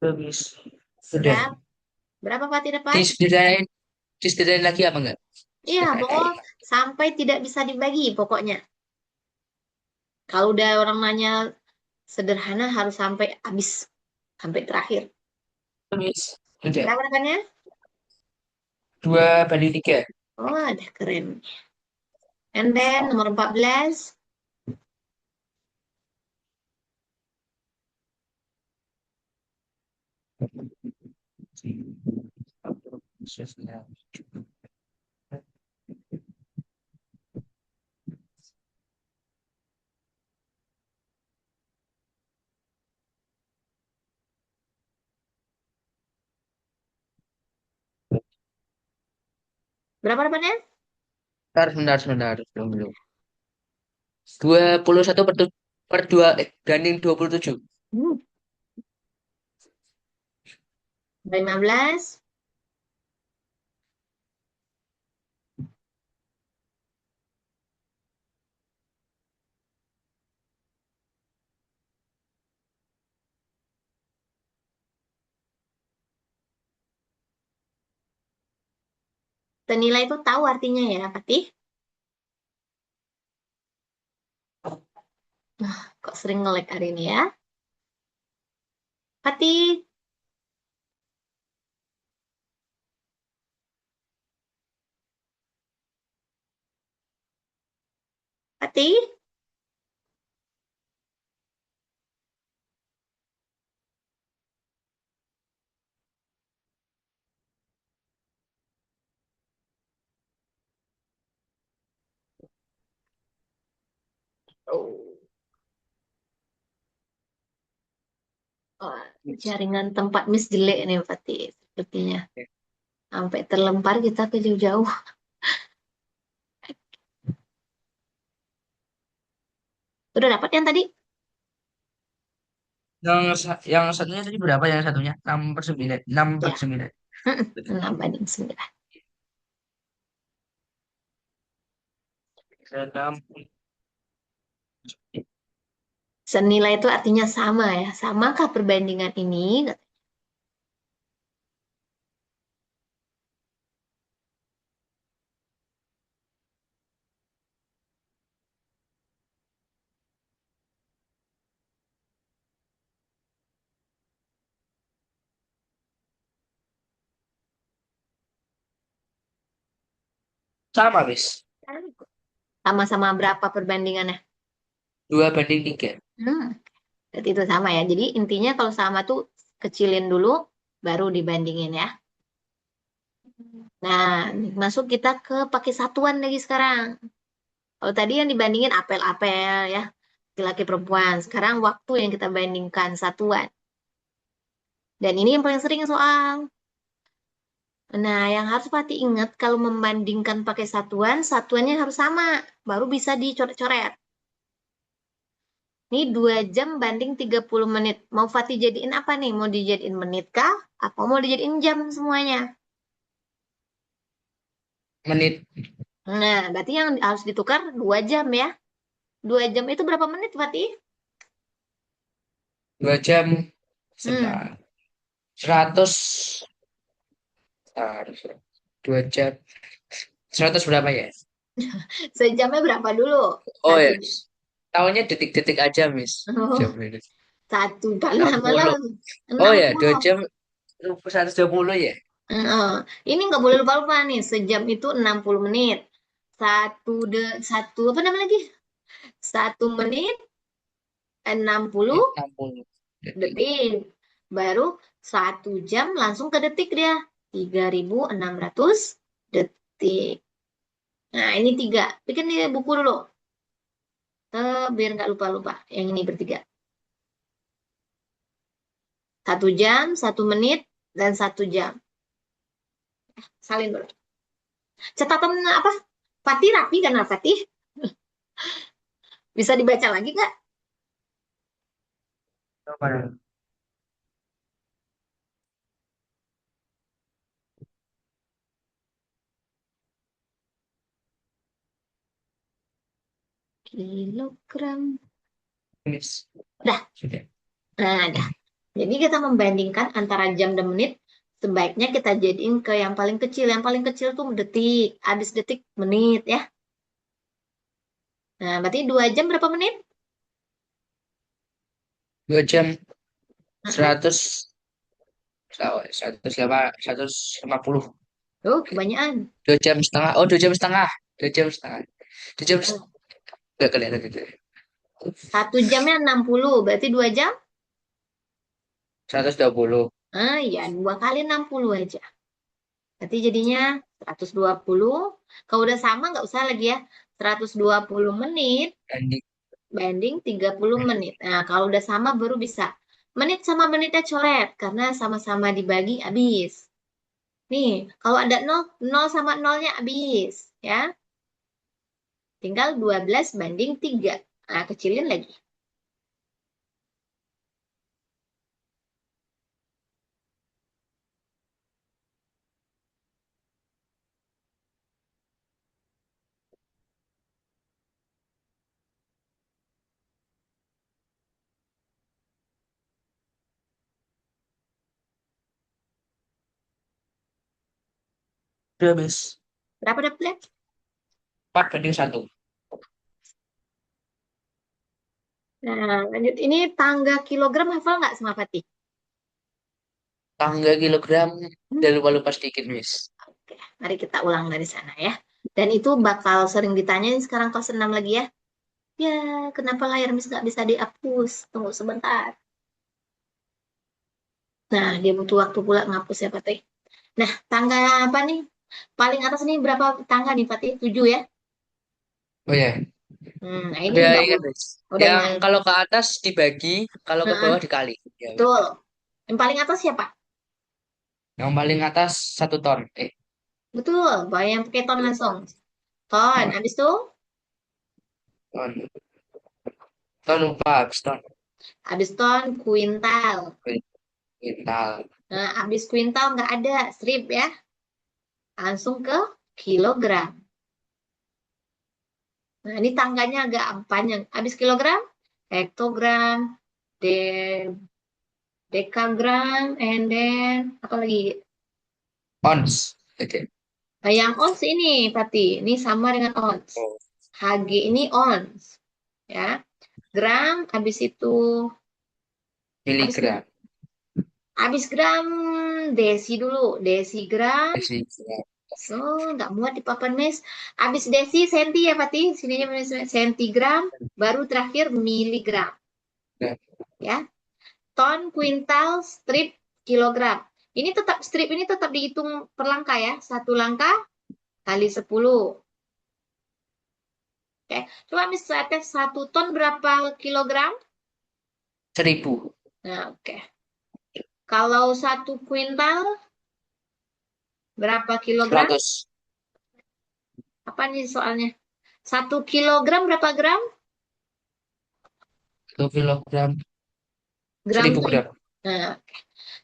Bagus. Sudah. Berapa? Berapa Pati dapat? Disediain, disediain lagi apa enggak? Iya, pokok sampai tidak bisa dibagi pokoknya. Kalau udah orang nanya sederhana harus sampai habis, sampai terakhir. Bagus. Sudah. Berapa dapatnya? 2/3. Oh, ada keren. And then nomor 14. Berapa dapatnya? Sebentar, sebentar. Belum, belum. 21 per 2, banding 27. Hmm, 15. Senilai itu tahu artinya ya, Fatih? Kok sering nge-lag hari ini ya? Fatih, Fatih, oh, wah, jaringan tempat Miss jelek nih, Fatih. Sepertinya. Sampai terlempar kita ke jauh-jauh. Udah dapat yang tadi? Yang satunya tadi berapa yang satunya? 6 per 9. 6 per Ya. 9. 6/9. Enam. Senilai itu artinya sama ya. Samakah perbandingan ini? Sama, bis. Sama-sama berapa perbandingannya? 2 banding 3. Hmm, berarti itu sama ya. Jadi intinya kalau sama tuh kecilin dulu, baru dibandingin ya. Nah, masuk kita ke pakai satuan lagi sekarang. Kalau tadi yang dibandingin apel-apel ya, laki-laki perempuan. Sekarang waktu yang kita bandingkan satuan. Dan ini yang paling sering soal. Nah, yang harus Pati ingat kalau membandingkan pakai satuan, satuannya harus sama. Baru bisa dicoret-coret. Ini 2 jam banding 30 menit. Mau Fatih jadiin apa nih? Mau dijadiin menit kah? Apa mau dijadiin jam semuanya? Menit. Nah, berarti yang harus ditukar 2 jam ya. 2 jam itu berapa menit, Fatih? 2 jam. Hmm, Sebentar. 100. Sebentar. 2 jam. 100 berapa ya? sejamnya berapa dulu? Oh Satu ya. jam. Tahunya detik-detik aja, Miss. Oh, Jam ini. satu enam malah puluh 60. Oh ya, 2 jam 120 ya. Heeh. Ini nggak boleh lupa-lupa nih. Sejam itu 60 menit. Satu apa namanya lagi? 1 menit 60 60 detik. detik. Baru 1 jam langsung ke detik dia. 3.600 detik. Nah, ini tiga. Bikin di buku dulu. Biar nggak lupa-lupa. Yang ini bertiga. 1 jam, 1 menit, dan 1 jam. Salin dulu. Catatan apa? Fatih rapi kan, Fatih? Bisa dibaca lagi nggak? Coba. Kilogram. Miss. Udah. Sudah. Nah, ada. Jadi kita membandingkan antara jam dan menit, sebaiknya kita jadiin ke yang paling kecil. Yang paling kecil tuh detik, habis detik menit ya. Nah, berarti 2 jam berapa menit? 2 jam Heeh. 100. 150. Tuh, kebanyakan. 2 jam setengah. Oh, 2 jam setengah. 2 jam setengah. 2 jam. Tuh. Nggak kelihatan gitu. 1 jamnya 60, berarti 2 jam 120. Ya 2 kali 60 aja. Berarti jadinya 120. Kalau udah sama nggak usah lagi ya. 120 menit Banding. banding 30 menit. Nah, kalau udah sama baru bisa. Menit sama menitnya coret karena sama-sama dibagi habis. Nih, kalau ada nol, nol sama nolnya habis, ya. Tinggal 12 banding 3. Nah, kecilin lagi. 12. Berapa dapetnya? 4 banding 1. Nah, lanjut. Ini tangga kilogram hafal nggak sama Fatih? Tangga kilogram Hmm, dan lupa-lupa sedikit, Miss. Oke, mari kita ulang dari sana ya. Dan itu bakal sering ditanyain sekarang kelas 6 lagi ya. Ya, kenapa layar Miss nggak bisa dihapus? Tunggu sebentar. Nah, dia butuh waktu pula ngapus ya, Fatih. Nah, tangga apa nih? Paling atas nih berapa tangga nih, Fatih? 7 ya? Oh ya, Nah ini udah nggak ingat, boleh. Miss. Udah Yang ingat. kalau ke atas dibagi, kalau ke Heeh, bawah dikali. Ya, Miss. betul. Yang paling atas siapa? Yang paling atas 1 ton. Betul. Bahwa yang pakai ton langsung. Ton. Ton. Habis itu, Ton. Ton lupa, habis ton. habis ton, kuintal. Kuintal. Nah, habis kuintal nggak ada strip ya. Langsung ke kilogram. Nah, ini tangganya agak panjang. Habis kilogram, hektogram, de dekagram, and then apa lagi? Ons. Oke. Nah, yang ons ini, Pati. Ini sama dengan ons. Oh, Hg ini ons. Ya. Gram, habis itu, habis, miligram. habis gram, desi dulu. Desigram. Desi. So, nggak muat di papan mes. Habis desi, senti ya, Pati. Sininya sentigram. Baru terakhir miligram. Ya. Ya. Ton, kuintal, strip, kilogram. Ini tetap strip ini tetap dihitung per langkah ya. Satu langkah kali 10. Oke. Coba misalnya 1 ton berapa kilogram? 1.000. Nah, oke. Kalau 1 kuintal berapa kilogram? 100. Apa nih soalnya? 1 kilogram berapa gram? 1 kilogram. Gram 1.000 tuh. gram. Nah, oke.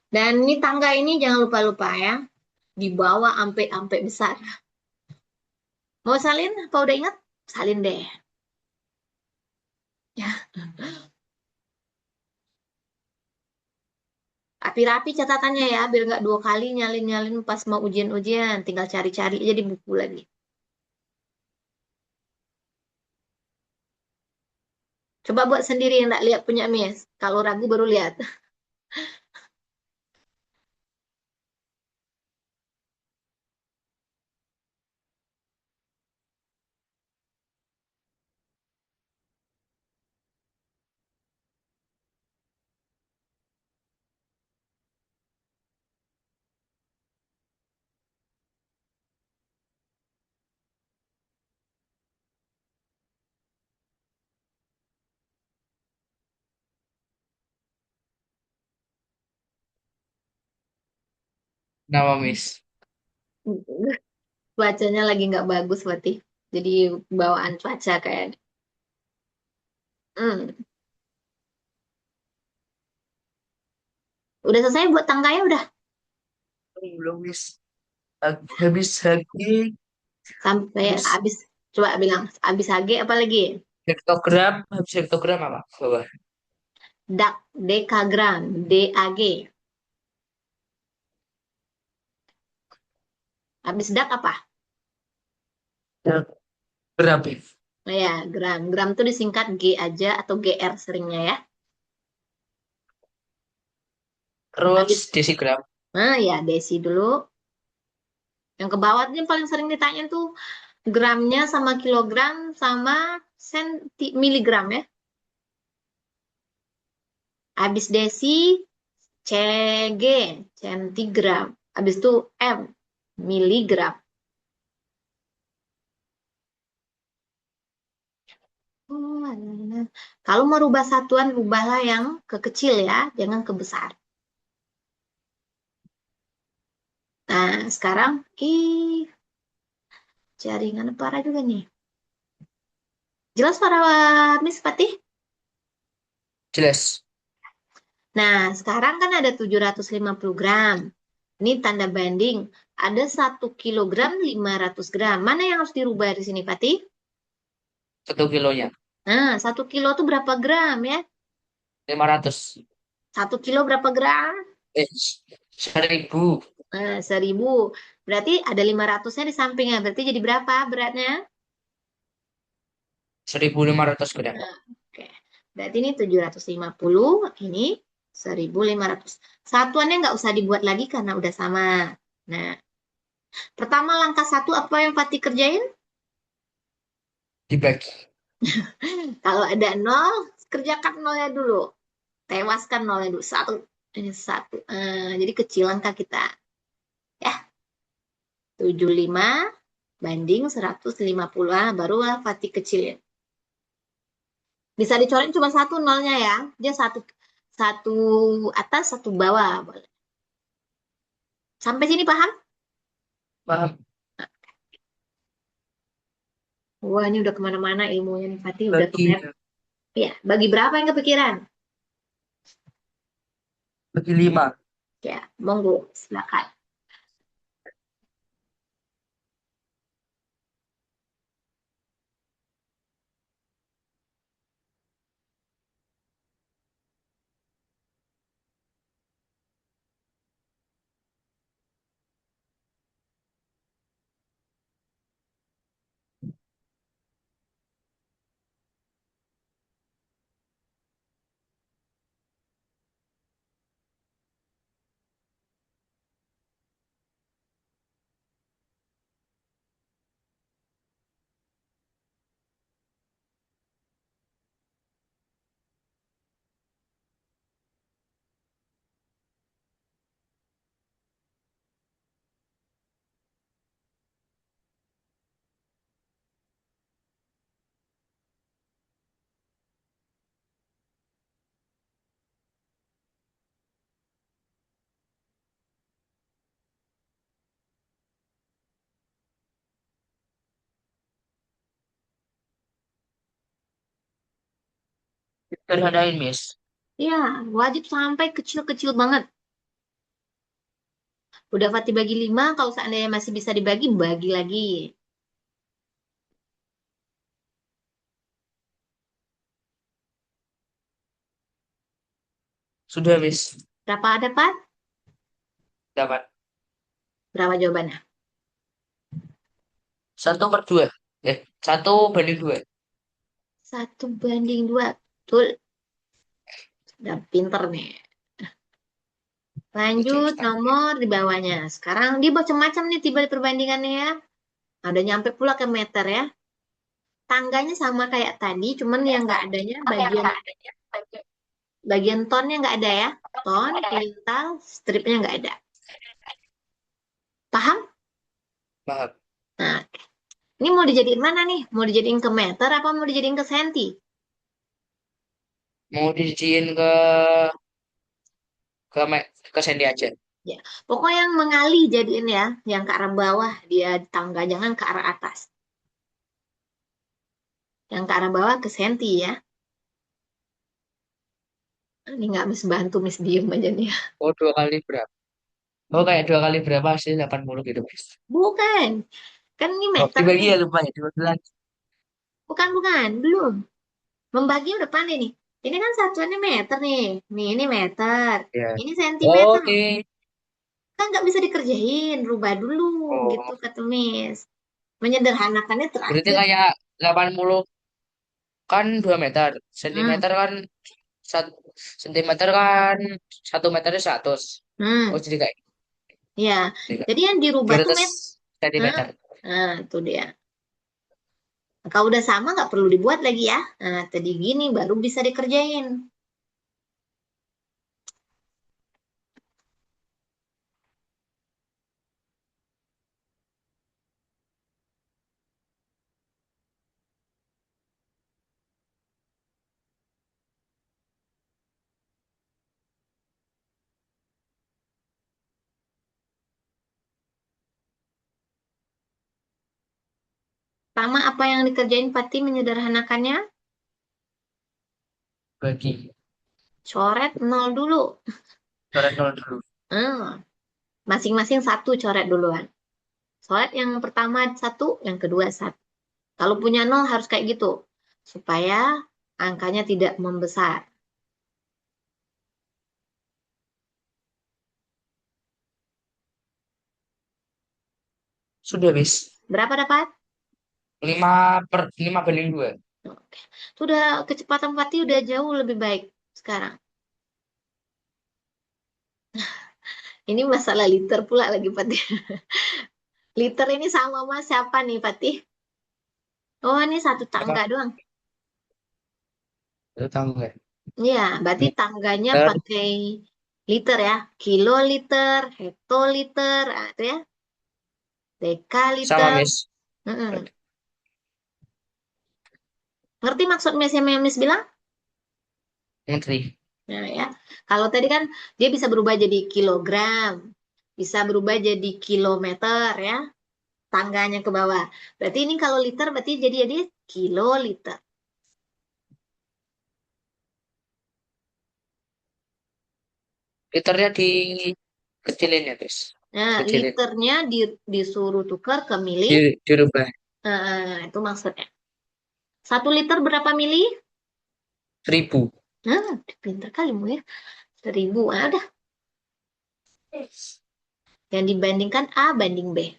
Dan ini tangga ini jangan lupa-lupa ya. Dibawa ampe-ampe besar. Mau salin? Apa udah ingat? Salin deh. Ya. Rapi-rapi catatannya ya, biar nggak 2 kali nyalin-nyalin pas mau ujian-ujian. Tinggal cari-cari aja di buku lagi. Coba buat sendiri yang nggak lihat punya Miss. Kalau ragu baru lihat. Nama, Miss. Cuacanya lagi nggak bagus berarti. Jadi bawaan cuaca kayak. Hmm. Udah selesai buat tangganya udah. Belum, Miss. Habis lagi. Sampai Habis habis. Coba bilang habis HG apa lagi? hektogram. Habis hektogram apa? Coba. Dak, dekagram, DAG. Habis dak apa? Berapa? Nah ya, gram. Gram tuh disingkat G aja atau GR seringnya ya. Terus Lanjut. desigram. Nah ya, desi dulu. Yang ke bawah tuh yang paling sering ditanya tuh gramnya sama kilogram sama miligram ya. Habis desi, CG, centigram. Habis itu M, miligram. Oh, alah. Kalau mau rubah satuan, rubahlah yang ke kecil ya, jangan ke besar. Nah, sekarang, jaringan parah juga nih. Jelas para Miss Patih? Jelas. Nah, sekarang kan ada 750 gram. Ini tanda banding. Ada 1 kilogram 500 gram. Mana yang harus dirubah di sini, Patih? 1 kilonya. Nah, 1 kilo itu berapa gram ya? 500. 1 kilo berapa gram? 1.000. Nah, 1.000. Berarti ada 500-nya di sampingnya. Berarti jadi berapa beratnya? 1.500 gram. Nah, oke. Berarti ini 750, ini 1.500. Satuannya nggak usah dibuat lagi karena udah sama. Nah, pertama langkah satu apa yang Fatih kerjain? Dibagi. Kalau ada nol, kerjakan nolnya dulu. Tewaskan nolnya dulu. Satu. Ini satu. Jadi kecil angka kita. Ya, 75 banding 150. Barulah Fatih kecilin. Bisa dicoret cuma satu nolnya ya. Dia satu satu atas, satu bawah. Boleh. Sampai sini paham? Paham. Wah, ini udah kemana-mana ilmunya nih, Fatih. Udah ke Bagi map. Ya, bagi berapa yang kepikiran? bagi 5. Ya, monggo, silakan. Sederhanain, Miss. Ya, wajib sampai kecil-kecil banget. Udah Fatih bagi 5, kalau seandainya masih bisa dibagi, bagi lagi. Sudah, Miss. Berapa ada, Pak? Dapat. Berapa jawabannya? 1/2. 1/2. 1 banding 2. Betul. Udah pinter nih. Tujuh Lanjut setengah. nomor di bawahnya. Sekarang dia macam-macam nih tiba di perbandingannya ya. Ada nyampe pula ke meter ya. Tangganya sama kayak tadi, cuman yang nggak adanya bagian bagian tonnya nggak ada ya. Ton, kuintal, stripnya nggak ada. Paham? Paham. Nah, ini mau dijadiin mana nih? Mau dijadiin ke meter apa mau dijadiin ke senti? Mau dijiin ke Sandy aja. Ya, pokoknya yang mengalih jadiin ya, yang ke arah bawah dia tangga, jangan ke arah atas. Yang ke arah bawah ke senti ya. Ini nggak mis bantu, mis diem aja nih. Oh, 2 kali berapa? Oh, kayak 2 kali berapa sih? 80 gitu, Miss. Bukan, kan ini Oh, meter dibagi nih. ya, lupa ya. Dibagi lagi. Bukan, bukan, belum. Membagi udah pandai nih. Ini kan satuannya meter nih. Nih, ini meter. Ya. Ini Oh, sentimeter. di. Kan nggak bisa dikerjain, rubah dulu gitu Oh, kata Miss. Menyederhanakannya berarti terakhir. kayak 80 kan 2 meter. Hmm, Sentimeter kan satu sentimeter kan 1 meternya 100. Oh, hmm, jadi kayak ya. Jadi yang dirubah dua tuh ratus meter. Nah, sentimeter. nah, itu dia. Kalau udah sama nggak perlu dibuat lagi ya. Nah, tadi gini baru bisa dikerjain. Pertama, apa yang dikerjain Pati menyederhanakannya? Bagi. Coret nol dulu. Coret nol dulu. Hmm, masing-masing satu coret duluan. Coret yang pertama satu, yang kedua satu. Kalau punya nol harus kayak gitu. Supaya angkanya tidak membesar. Sudah, bis. Berapa dapat? 5/5 banding 2. Oke. Itu udah kecepatan Pati udah jauh lebih baik sekarang. Ini masalah liter pula lagi Pati. Liter ini sama Mas siapa nih Pati? Oh, ini satu Apa? tangga doang. Itu tahu nggak? Iya, berarti tangganya Liter pakai liter ya. Kiloliter, hektoliter, itu ya. sama, Dekaliter. Miss. Mm-mm. Ngerti maksud Miss yang Miss bilang? Menteri. Nah, ya. Kalau tadi kan dia bisa berubah jadi kilogram, bisa berubah jadi kilometer ya, tangganya ke bawah. Berarti ini kalau liter berarti jadi kiloliter. Liternya di kecilin ya, Miss. Nah, Kecilin. liternya disuruh tukar ke mili. Dirubah. Itu maksudnya. 1 liter berapa mili? 1.000. Nah, pinter kali mu ya. 1.000. Ah, udah. Yang dibandingkan A banding B.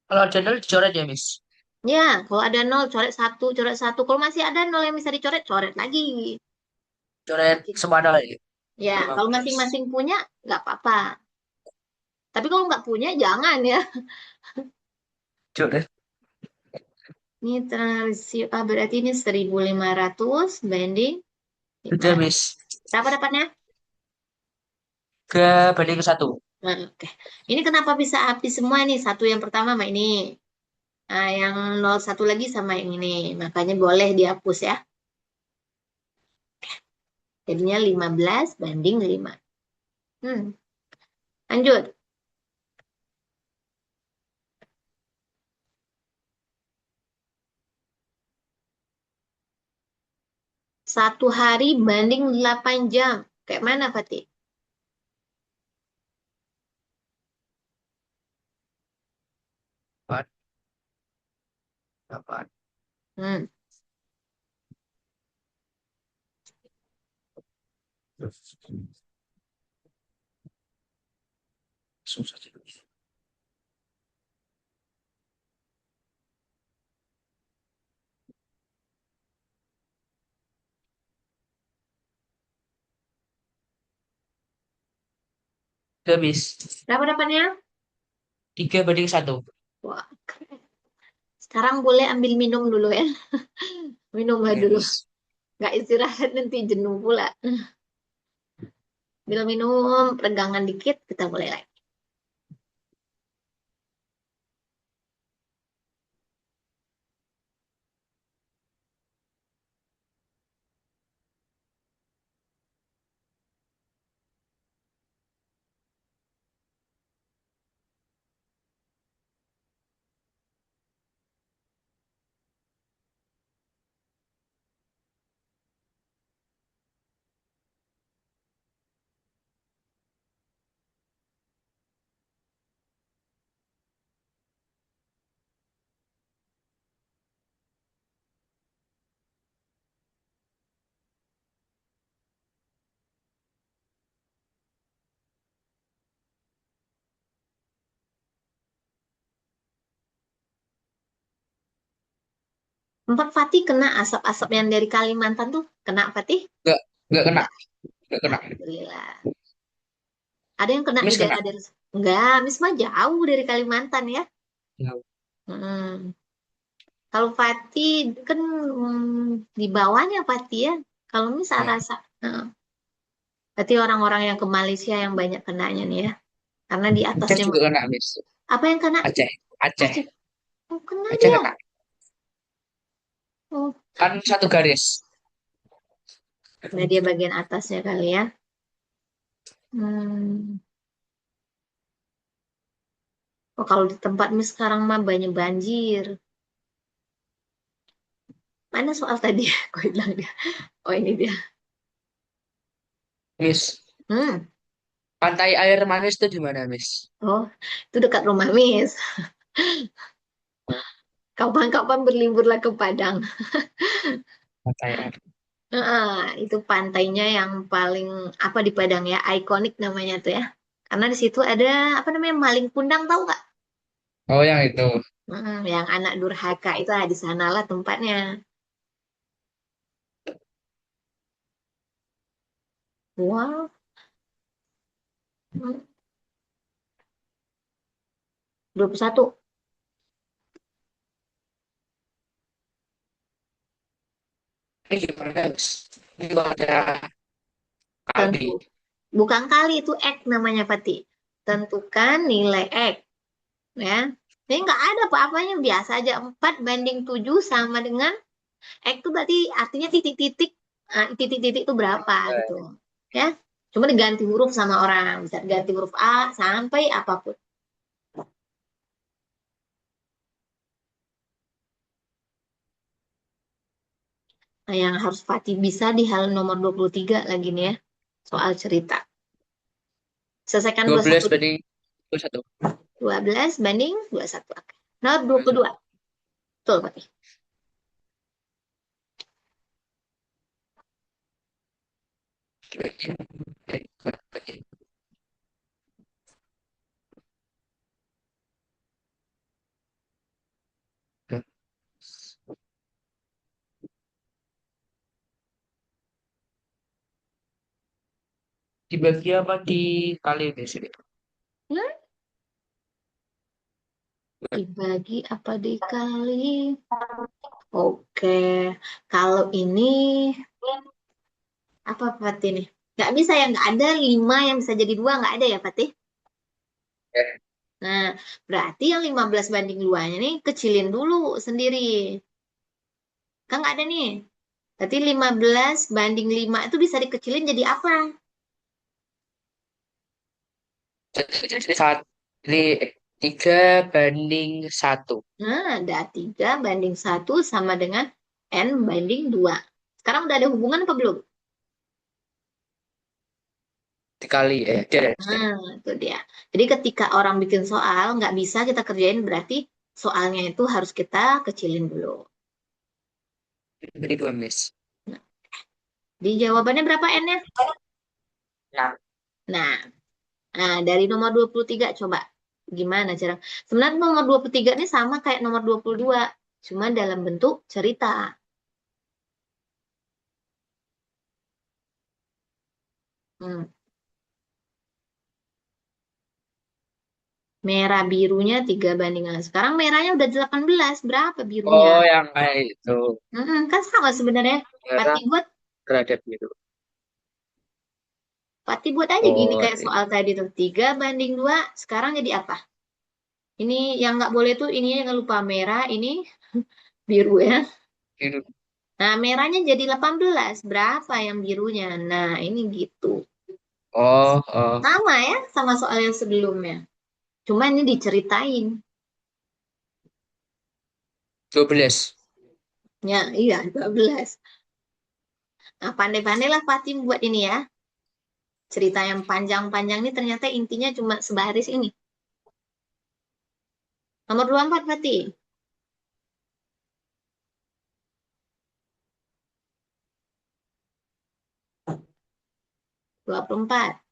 Kalau ada nol dicoret ya, Miss. Ya, kalau ada nol, coret satu, coret satu. Kalau masih ada nol yang bisa dicoret, coret lagi. Coret semua nol ya. Ya, kalau 15. masing-masing punya, nggak apa-apa. Tapi kalau nggak punya, jangan ya. Coret. Ini transisi A berarti ini 1.500 banding Sudah, 500. Miss. Berapa dapatnya? 3/1. Nah, oke. Ini kenapa bisa habis semua nih? Satu yang pertama sama ini. Nah, yang 01 lagi sama yang ini. Makanya boleh dihapus ya. Jadinya 15 banding 5. Lanjut. 1 hari banding 8 jam. Kayak mana, Fatih? 4, 8. Hmm. Susah sih. Sudah, Miss. Berapa dapatnya? 3/1. Wah, keren. Sekarang boleh ambil minum dulu ya. Minum Oke, dulu. Miss. Nggak istirahat nanti jenuh pula. Ambil minum, peregangan dikit, kita mulai lagi. Empat Fatih kena asap-asap yang dari Kalimantan tuh. Kena Fatih? Nggak kena. Enggak. Nggak kena. Alhamdulillah. Ada yang kena di Miss kena. daerah-daerah. Enggak, Miss mah jauh dari Kalimantan ya. Nggak. Hmm. Kalau Fatih kan di bawahnya Fatih ya. Kalau Miss Ya. rasa. Berarti orang-orang yang ke Malaysia yang banyak kenanya nih ya. Karena di Aceh atasnya. juga kena, Miss. Apa yang kena? Aceh. Aceh. Aceh. Oh, kena Aceh dia. kena. Oh, Kan satu garis. nah dia bagian atasnya kali ya. Hmm. Oh, kalau di tempat Miss sekarang mah banyak banjir. Mana soal tadi? Aku bilang dia. Oh, ini dia. Miss, Hmm. pantai air manis itu di mana, Miss? Oh, itu dekat rumah Miss. Kapan-kapan berliburlah ke Padang. Pantai air. Itu pantainya yang paling apa di Padang ya, ikonik namanya tuh ya. Karena di situ ada apa namanya Maling Kundang tahu nggak? Oh, yang itu. Yang anak durhaka itu di sanalah tempatnya. Wow, hmm, 21 Ini gimana, Miss? Ini kalau ada tentu. kali. Bukan kali itu X namanya Pati. Tentukan nilai X ya. Ini nggak ada apa-apanya biasa aja 4 banding 7 sama dengan X itu berarti artinya titik-titik. Titik-titik itu berapa gitu. Ya. Cuma diganti huruf sama orang. Bisa diganti huruf A sampai apapun. Nah, yang harus Fatih bisa di hal nomor 23 lagi nih ya. Soal cerita. Selesaikan Dua 21 belas dulu. banding 21. 12 banding 21. Oke. Nomor 22. Betul, Fatih. Dibagi apa dikali di sini? Hmm? Dibagi apa dikali? Oke. Kalau ini apa Fatih nih? Nggak bisa ya, nggak ada 5 yang bisa jadi 2, nggak ada ya Fatih? Ya. Nah, berarti yang 15 banding 2-nya nih kecilin dulu sendiri. Kan nggak ada nih. Berarti 15 banding 5 itu bisa dikecilin jadi apa? Saat ini 3 banding 1. Nah, ada 3 banding 1 sama dengan N banding 2. Sekarang udah ada hubungan apa belum? Dikali dia. Nah, itu dia. Jadi ketika orang bikin soal, nggak bisa kita kerjain berarti soalnya itu harus kita kecilin dulu. Beri 2, Miss. Nah, di jawabannya berapa N-nya? Nah, Nah, dari nomor 23 coba. Gimana cara? Sebenarnya nomor 23 ini sama kayak nomor 22, cuma dalam bentuk cerita. Hmm. Merah birunya 3 bandingan. Sekarang merahnya udah 18. Berapa birunya? oh yang kayak itu. Kan sama sebenarnya. Pati Merah buat, berada biru. Pati buat aja gini Oh, kayak soal tadi tuh. 3 banding 2. Sekarang jadi apa? Ini yang nggak boleh tuh ininya jangan lupa merah. Ini biru ya. biru. Nah, merahnya jadi 18. Berapa yang birunya? Nah, ini gitu. Oh, oh, Sama ya, sama soal yang sebelumnya. Cuma ini diceritain. 12. Ya, iya, 12. Nah, pandai-pandailah Fatim buat ini ya. Cerita yang panjang-panjang ini ternyata intinya cuma sebaris ini. Nomor 24 Fatih. 24.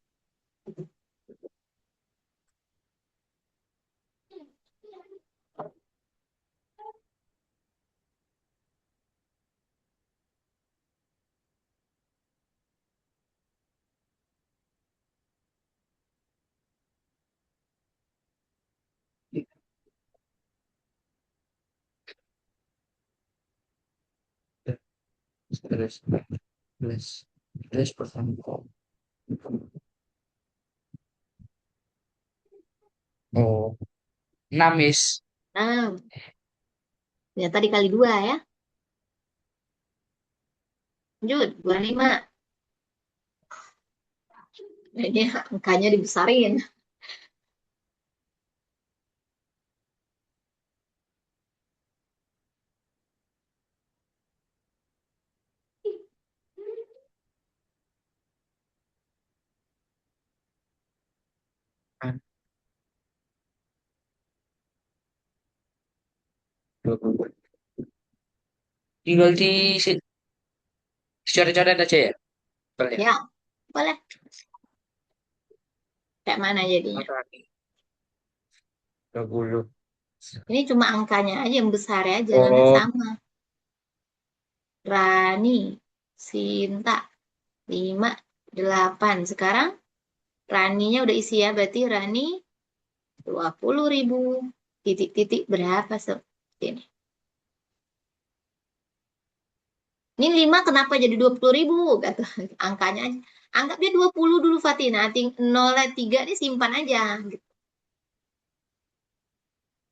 Terus, terus pertama. Oh, 6, Miss. Nah, ternyata dikali 2 ya. Lanjut, 25. Nah, ini angkanya dibesarin. Kan, 20. Tinggal coret-coret aja ya. Boleh. Ya, boleh. Kayak mana jadinya? Apa nih? 20. Ini cuma angkanya aja yang besar ya, jalannya Oh, sama. Rani, Sinta, 5, 8. Sekarang Raninya udah isi ya, berarti Rani 20.000. Titik-titik berapa sob? Ini. Ini 5 kenapa jadi 20.000? Kata angkanya aja. Anggap dia 20 dulu Fatih. Nah, 0 3 ini simpan aja.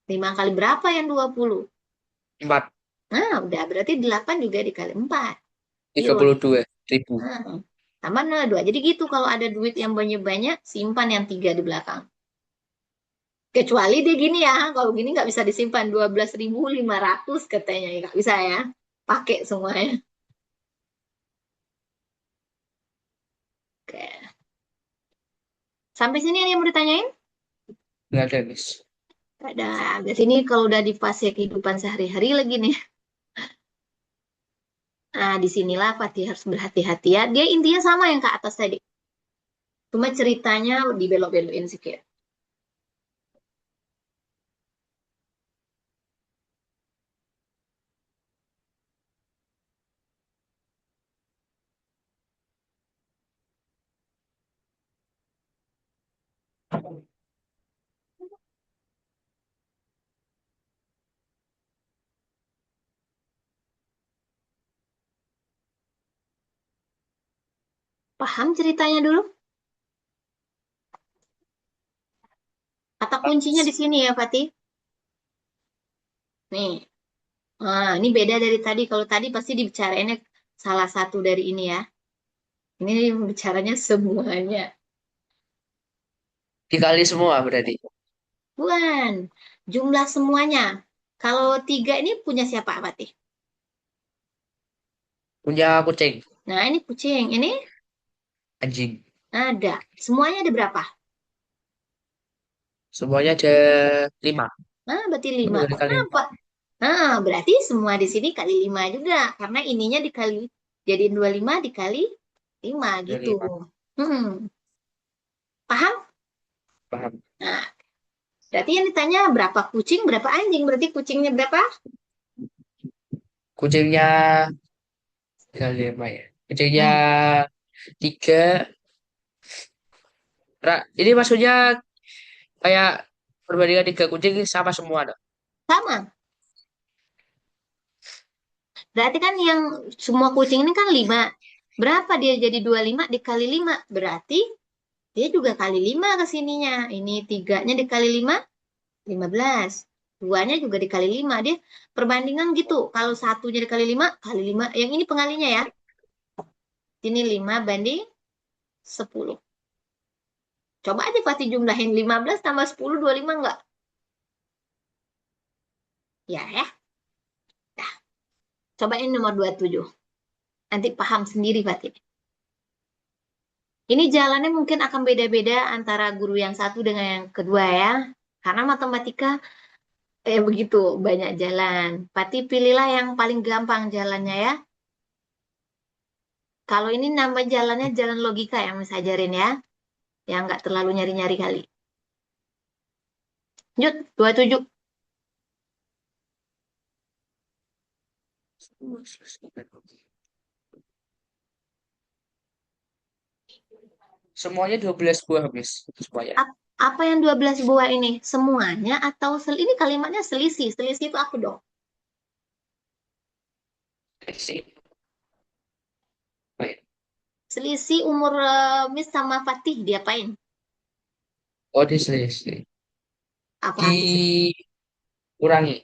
5 kali berapa yang 20? 4. Nah, udah berarti 8 juga dikali 4. tiga Yuk. puluh dua ribu. Nah, tambah 02. Jadi gitu kalau ada duit yang banyak-banyak, simpan yang 3 di belakang. Kecuali dia gini ya, kalau gini nggak bisa disimpan 12.500 katanya. Ya, nggak bisa ya. Pakai semuanya. Oke. Sampai sini ada yang mau ditanyain? Nggak ada, Miss. Ada. Di sini kalau udah di fase kehidupan sehari-hari lagi nih. Nah, disinilah Fatih harus berhati-hati ya. Dia intinya sama yang ke atas tadi. Cuma ceritanya dibelok-belokin sedikit. Paham ceritanya dulu? Kata kuncinya di sini ya, Fatih. Nih. Nah, ini beda dari tadi. Kalau tadi pasti dibicarainnya salah satu dari ini ya. Ini bicaranya semuanya. Dikali semua berarti. Bukan. Jumlah semuanya. Kalau 3 ini punya siapa, Fatih? Punya kucing, Nah, ini kucing. Ini anjing. ada. Semuanya ada berapa? Semuanya ada 5. Nah, berarti Ini 5. juga dikali Kenapa? 4. Nah, berarti semua di sini kali 5 juga. Karena ininya dikali, jadiin 25 dikali 5 Ada gitu. 5. Hmm, paham? Paham. Nah, berarti yang ditanya berapa kucing, berapa anjing. Berarti kucingnya berapa? Kucingnya dikali 5 ya. Kucingnya Hmm, 3. Ini maksudnya kayak perbandingan 3 kucing sama semua dong. sama. Berarti kan yang semua kucing ini kan 5. Berapa dia jadi 25 dikali 5? Berarti dia juga kali 5 ke sininya. Ini tiganya dikali 5, 15. Duanya juga dikali 5. Dia perbandingan gitu. Kalau satunya dikali 5, kali 5. Yang ini pengalinya ya. Ini 5 banding 10. Coba aja Fatih jumlahin 15 tambah 10, 25 enggak? Ya, ya. Nah, cobain nomor 27. Nanti paham sendiri Fatih. Ini jalannya mungkin akan beda-beda antara guru yang satu dengan yang kedua ya. Karena matematika begitu banyak jalan. Fatih pilihlah yang paling gampang jalannya ya. Kalau ini nama jalannya jalan logika yang bisa ajarin ya. Yang nggak terlalu nyari-nyari kali. Lanjut, 27. Semuanya 12 buah, Miss. Semuanya. Apa yang 12 buah ini? Semuanya atau ini kalimatnya selisih. Selisih itu apa dong? Sih. Baik. Selisih umur Miss sama Fatih diapain? Oh, diselisih. Apa arti selisih? Dikurangi.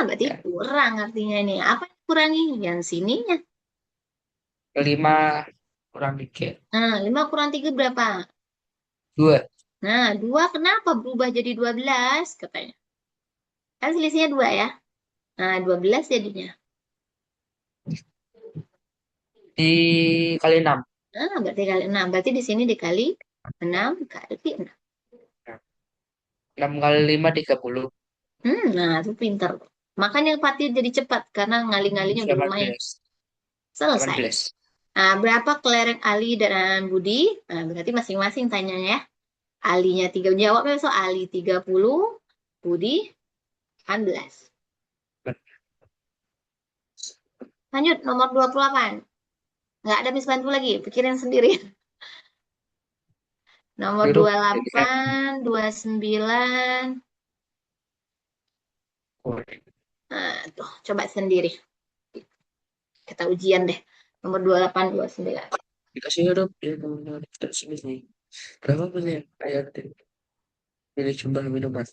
Berarti Ya. kurang artinya ini. Apa yang kurangi? Yang sininya. 5 kurang dikit. 5 kurang 3 berapa? 2. Nah, 2 kenapa berubah jadi 12 katanya? Kan selisihnya 2 ya. Nah, 12 jadinya. Dikali 6. Nah, berarti kali 6. Berarti di sini dikali 6 kali 6. 6 kali 5, 30. Nah, itu pinter. Makanya Fatih jadi cepat karena ngali-ngalinya udah lumayan. 18. Selesai. 18. Nah, berapa kelereng Ali dan Budi? Nah, berarti masing-masing tanyanya ya. Alinya 3, jawabnya so Ali 30, Budi 18. Lanjut, nomor 28. Nggak ada Miss bantu lagi, pikirin sendiri. Nomor Huruf jadi M. 28, 29. Nah, tuh, coba sendiri. Kita ujian deh. Nomor 28, 29. Dikasih huruf ya teman-teman. Terus ini. Berapa punya? Ayo pilih jumlah minuman.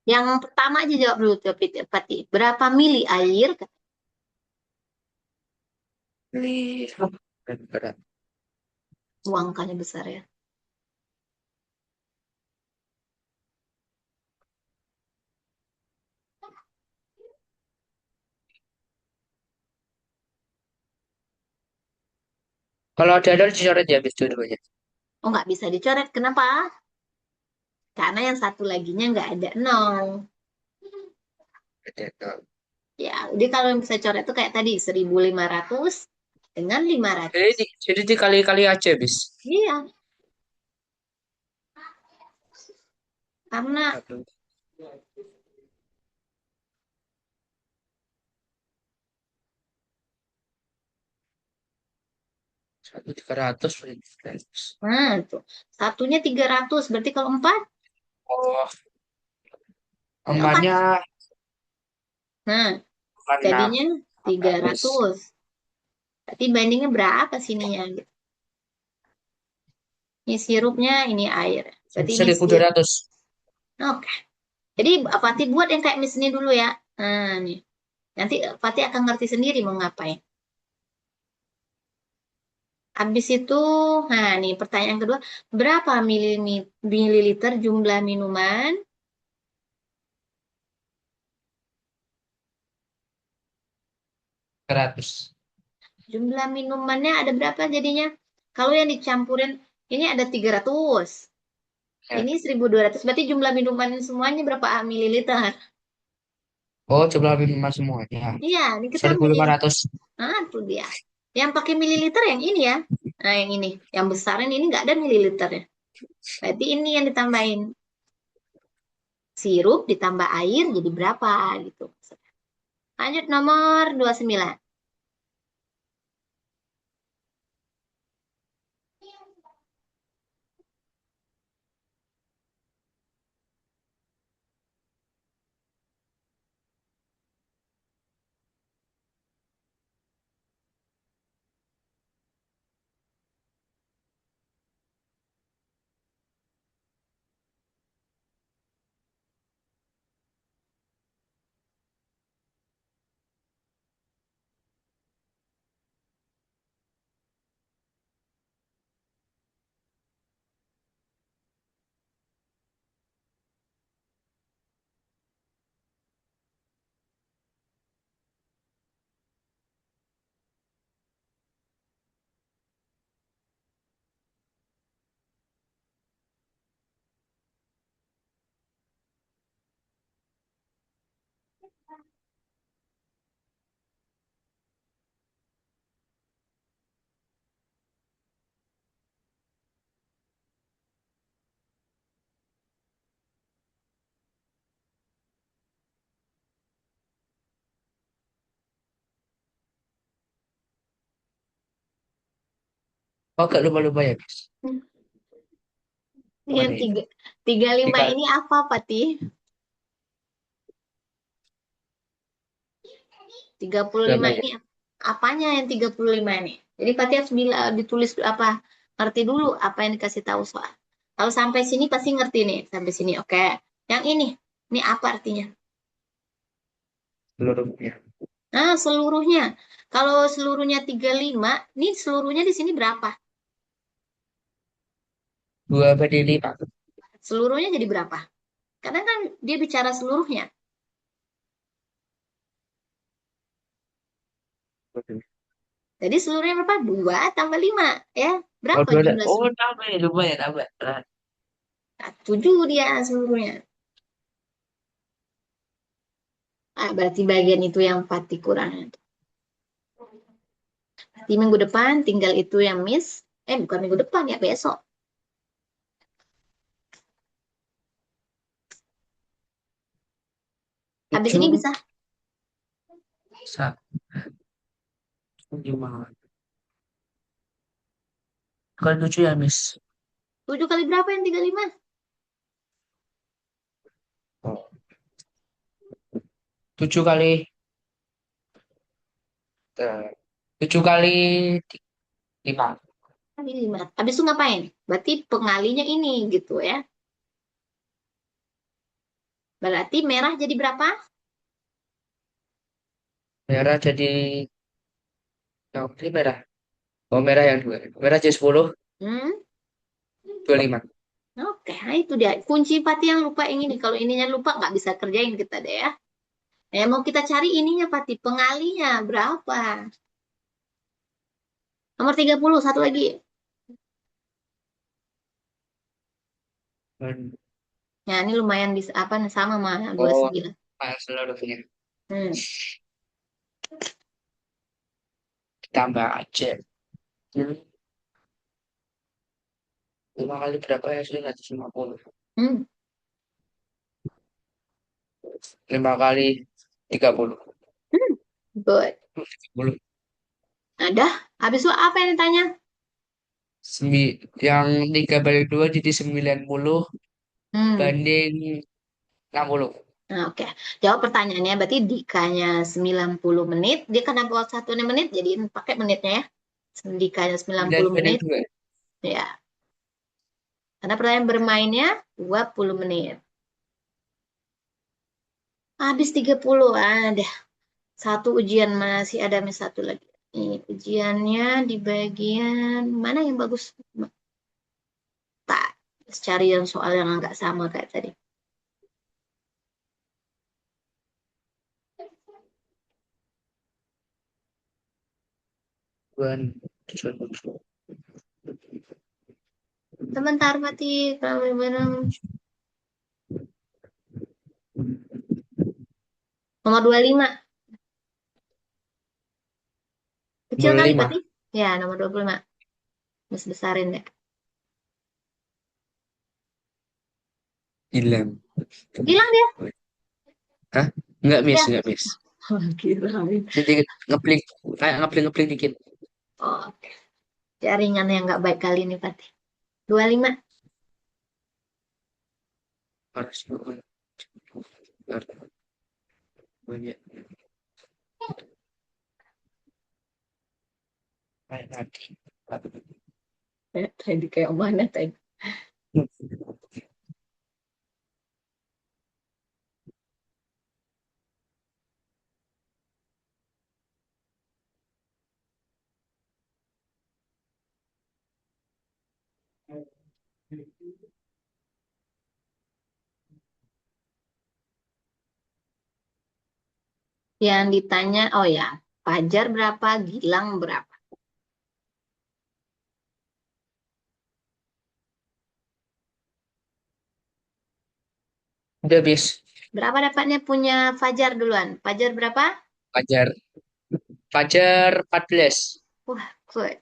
Yang pertama aja jawab dulu, Pati. Berapa mili air? Pilih. Dan berat. Angkanya besar ya. Kalau ada dicoret ya habis dua-duanya. Oh, nggak bisa dicoret. Kenapa? Karena yang satu laginya nggak ada nol. Ada nol. Ya, jadi kalau yang bisa coret itu kayak tadi, 1.500 dengan 500. Jadi dikali-kali aja bis. Iya, karena 1.300. tuh. Satunya 300, berarti kalau 4, Oh, ya 4. emaknya Nah, 6. jadinya tiga Habis ratus. Berarti bandingnya berapa sininya? Gitu. Ini sirupnya, ini air. Berarti ini 1.200. Oke. Jadi Fatih buat yang kayak Miss ini dulu ya. Nah, nih. Nanti Fatih akan ngerti sendiri mau ngapain. Habis itu, nah nih pertanyaan kedua, berapa mililiter jumlah minuman? 100. Jumlah minumannya ada berapa jadinya? Kalau yang dicampurin, ini ada 300. Ya. Ini 1.200. Berarti jumlah minuman semuanya berapa mililiter? Oh, jumlah minuman semuanya. Iya, ini kita seribu lima mililiter. ratus Nah, itu dia. Yang pakai mililiter yang ini ya. Nah, yang ini. Yang besar ini nggak ada mililiternya. Berarti ini yang ditambahin. Sirup ditambah air jadi berapa gitu. Lanjut nomor 29. Oh, gak lupa-lupa ya, guys. Apa Yang nih? tiga lima Dikali ini apa, Pati? 35 berapa ya? ini apanya yang 35 ini? Jadi Pati harus ditulis apa? ngerti dulu apa yang dikasih tahu soal. Kalau sampai sini pasti ngerti nih, sampai sini. Oke. Yang ini apa artinya? seluruhnya. Nah, seluruhnya. Kalau seluruhnya 35, nih seluruhnya di sini berapa? 2/5. Seluruhnya jadi berapa? Karena kan dia bicara seluruhnya. Jadi seluruhnya berapa? 2 tambah 5. Ya, Oh, berapa dua. jumlah Oh, seluruh? tambah ya, lumayan tambah. Nah, 7 dia seluruhnya. Ah, berarti bagian itu yang pati kurang. Di minggu depan tinggal itu yang miss. Bukan minggu depan ya, besok. Habis ini 7 bisa satu lima. Kalau 7 ya, Miss. 7 kali berapa yang 35? Oh. 7 kali 5. Kali 5. Habis itu ngapain? Berarti pengalinya ini gitu ya. Berarti merah jadi berapa? Merah jadi yang ini merah. Oh, merah yang dua. Merah jadi 10, Hmm? 25. Oke, nah itu dia. Kunci Pati yang lupa yang ini. Kalau ininya lupa nggak bisa kerjain kita deh ya. Mau kita cari ininya Pati. Pengalinya berapa? Nomor 30, satu lagi. Ya, ini lumayan bisa apa sama sama Oh, 29. seluruhnya. Hmm. Tambah aja. Hmm. 5 kali berapa ya? Sudah 150. Hmm. 5 kali 30. Hmm. Good. 30. Ada. Habis itu apa yang ditanya? Yang 3/2 jadi 90 Hmm. banding 60. Nah, oke. Jawab pertanyaannya. Berarti dikanya 90 menit. Dia kan dapat waktu 1 menit. Jadi pakai menitnya ya. Dikanya 9 90 banding menit. 2. Ya. Karena pertanyaan bermainnya 20 menit. Habis 30. Ada. Satu ujian masih ada satu lagi. Ini ujiannya di bagian mana yang bagus? Tak. Cari yang soal yang agak sama kayak tadi. Bukan. Sebentar, Mati. Nomor 25. Kecil kali, 25. Pati? Ya, nomor 25. Mas besarin deh. Hilang. Hilang dia. Hah? Enggak, Miss. Ya. Enggak, Miss. Kirain. Jadi ngeplik. Kayak ngeplik-ngeplik dikit. Oke. Jaringan yang nggak baik kali ini, Pati. 25. Harus banyak. Kayak tadi. Tadi kayak mana tadi? Yang ditanya, oh ya, Fajar berapa, Gilang berapa? Udah, Miss. Berapa dapatnya punya Fajar duluan? Fajar berapa? Fajar. Fajar 14. Wah, good.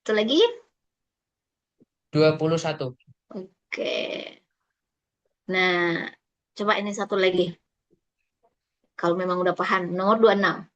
Itu lagi? 21. Oke. Nah, coba ini satu lagi. Kalau memang udah paham, nomor 26.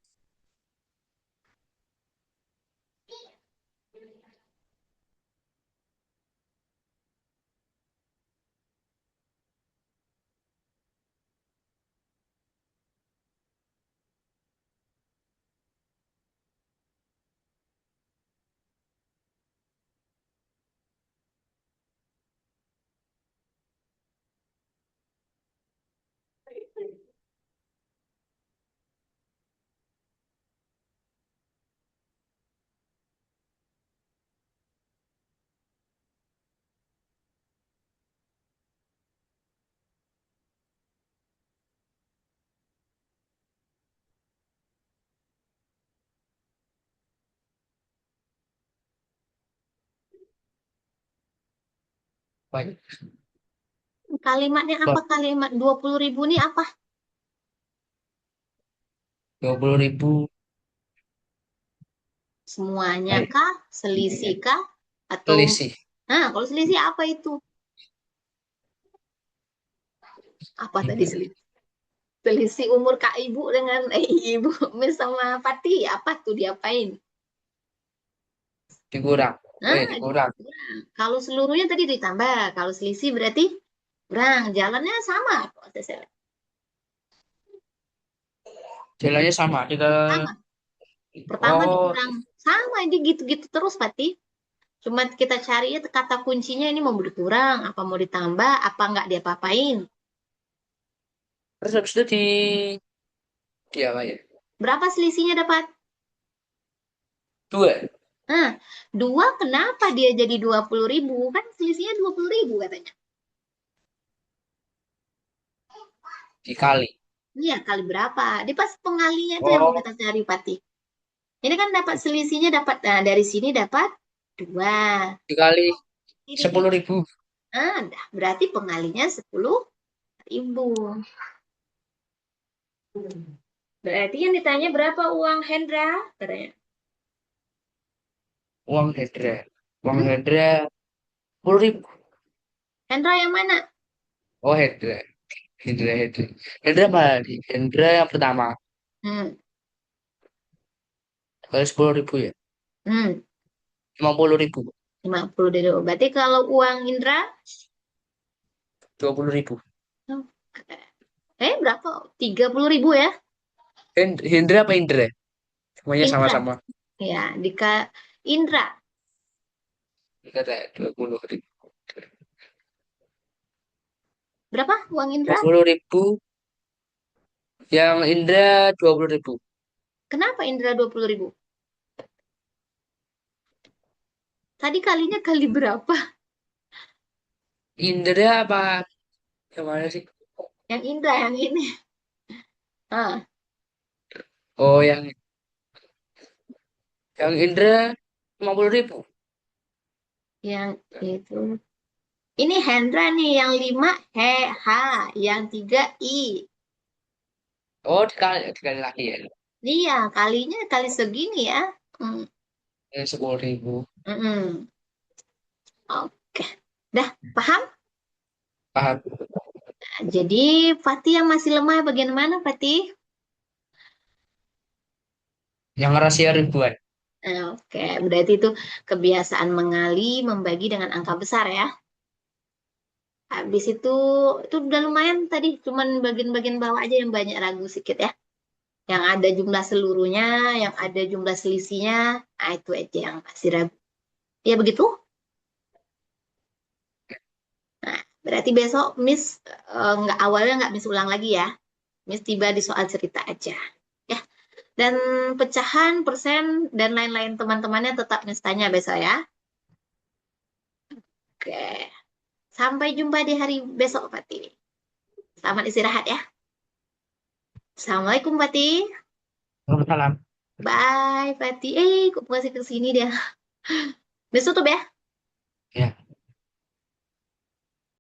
Banyak. Kalimatnya apa? Kalimat 20.000 ini apa? 20.000. Semuanya Baik. kah? Selisih kah? Atau, Selisih. nah, kalau selisih apa itu? Apa tadi selisih? Selisih umur Kak Ibu dengan Ibu Miss sama Pati, apa tuh diapain? Dikurang. Nah, Dikurang. kalau seluruhnya tadi ditambah, kalau selisih berarti kurang. Jalannya sama prosesnya. Jalannya sama. Sama. Pertama Oh, dikurang. Sama, ini gitu-gitu terus, Pati. Cuma kita cari ya kata kuncinya ini mau dikurang, apa mau ditambah, apa nggak diapa-apain. terus habis itu di apa ya? Berapa selisihnya dapat? Dua. Nah, dua kenapa dia jadi 20.000? Kan selisihnya 20.000 katanya. Dikali. Iya, kali berapa? Di pas pengalinya itu yang mau Oh, kita cari, Pati. Ini kan dapat selisihnya dapat, nah dari sini dapat dua. dikali Ini di, 10.000. dah, berarti pengalinya 10.000. Berarti yang ditanya berapa uang Hendra? Katanya. Uang Hendra. Uang Hmm? Hendra 10.000. Hendra yang mana? Oh, Hendra. Hendra, Hendra. Hendra apa nih? Hendra yang pertama. Hmm. Kali 10.000 ya. Hmm. 50.000. 50 dulu. Berarti kalau uang Indra, 20.000. berapa? 30.000 ya? Hendra apa Indra? Semuanya Indra. sama-sama. Ya, Indra. Kata 20.000. Berapa uang dua Indra? puluh ribu. Yang Indra 20.000. Kenapa Indra 20.000? Tadi kalinya kali berapa? Indra apa? Yang mana sih? Yang Indra yang ini. Ah, Oh, yang Indra 50.000. yang itu. Ini Hendra nih, yang 5 H, yang 3 I. Oh, dikali lagi ya. Iya, kalinya kali segini ya. Hmm, 10.000. mm-mm. Oke. Dah, paham? Paham. Jadi, Fatih yang masih lemah bagian mana, Fatih? Yang rahasia ribuan. Oke, berarti itu kebiasaan mengali, membagi dengan angka besar ya. Habis itu udah lumayan tadi, cuman bagian-bagian bawah aja yang banyak ragu sedikit ya. Yang ada jumlah seluruhnya, yang ada jumlah selisihnya, nah itu aja yang masih ragu. Ya begitu? Nah, berarti besok Miss nggak awalnya nggak Miss ulang lagi ya. Miss tiba di soal cerita aja. Ya, dan pecahan, persen, dan lain-lain teman-temannya tetap Miss tanya besok ya. Oke, sampai jumpa di hari besok, Fatih. Selamat istirahat ya. Assalamualaikum, Fatih. Waalaikumsalam. Bye, Fatih. Kok masih ke sini dia? Miss tutup ya.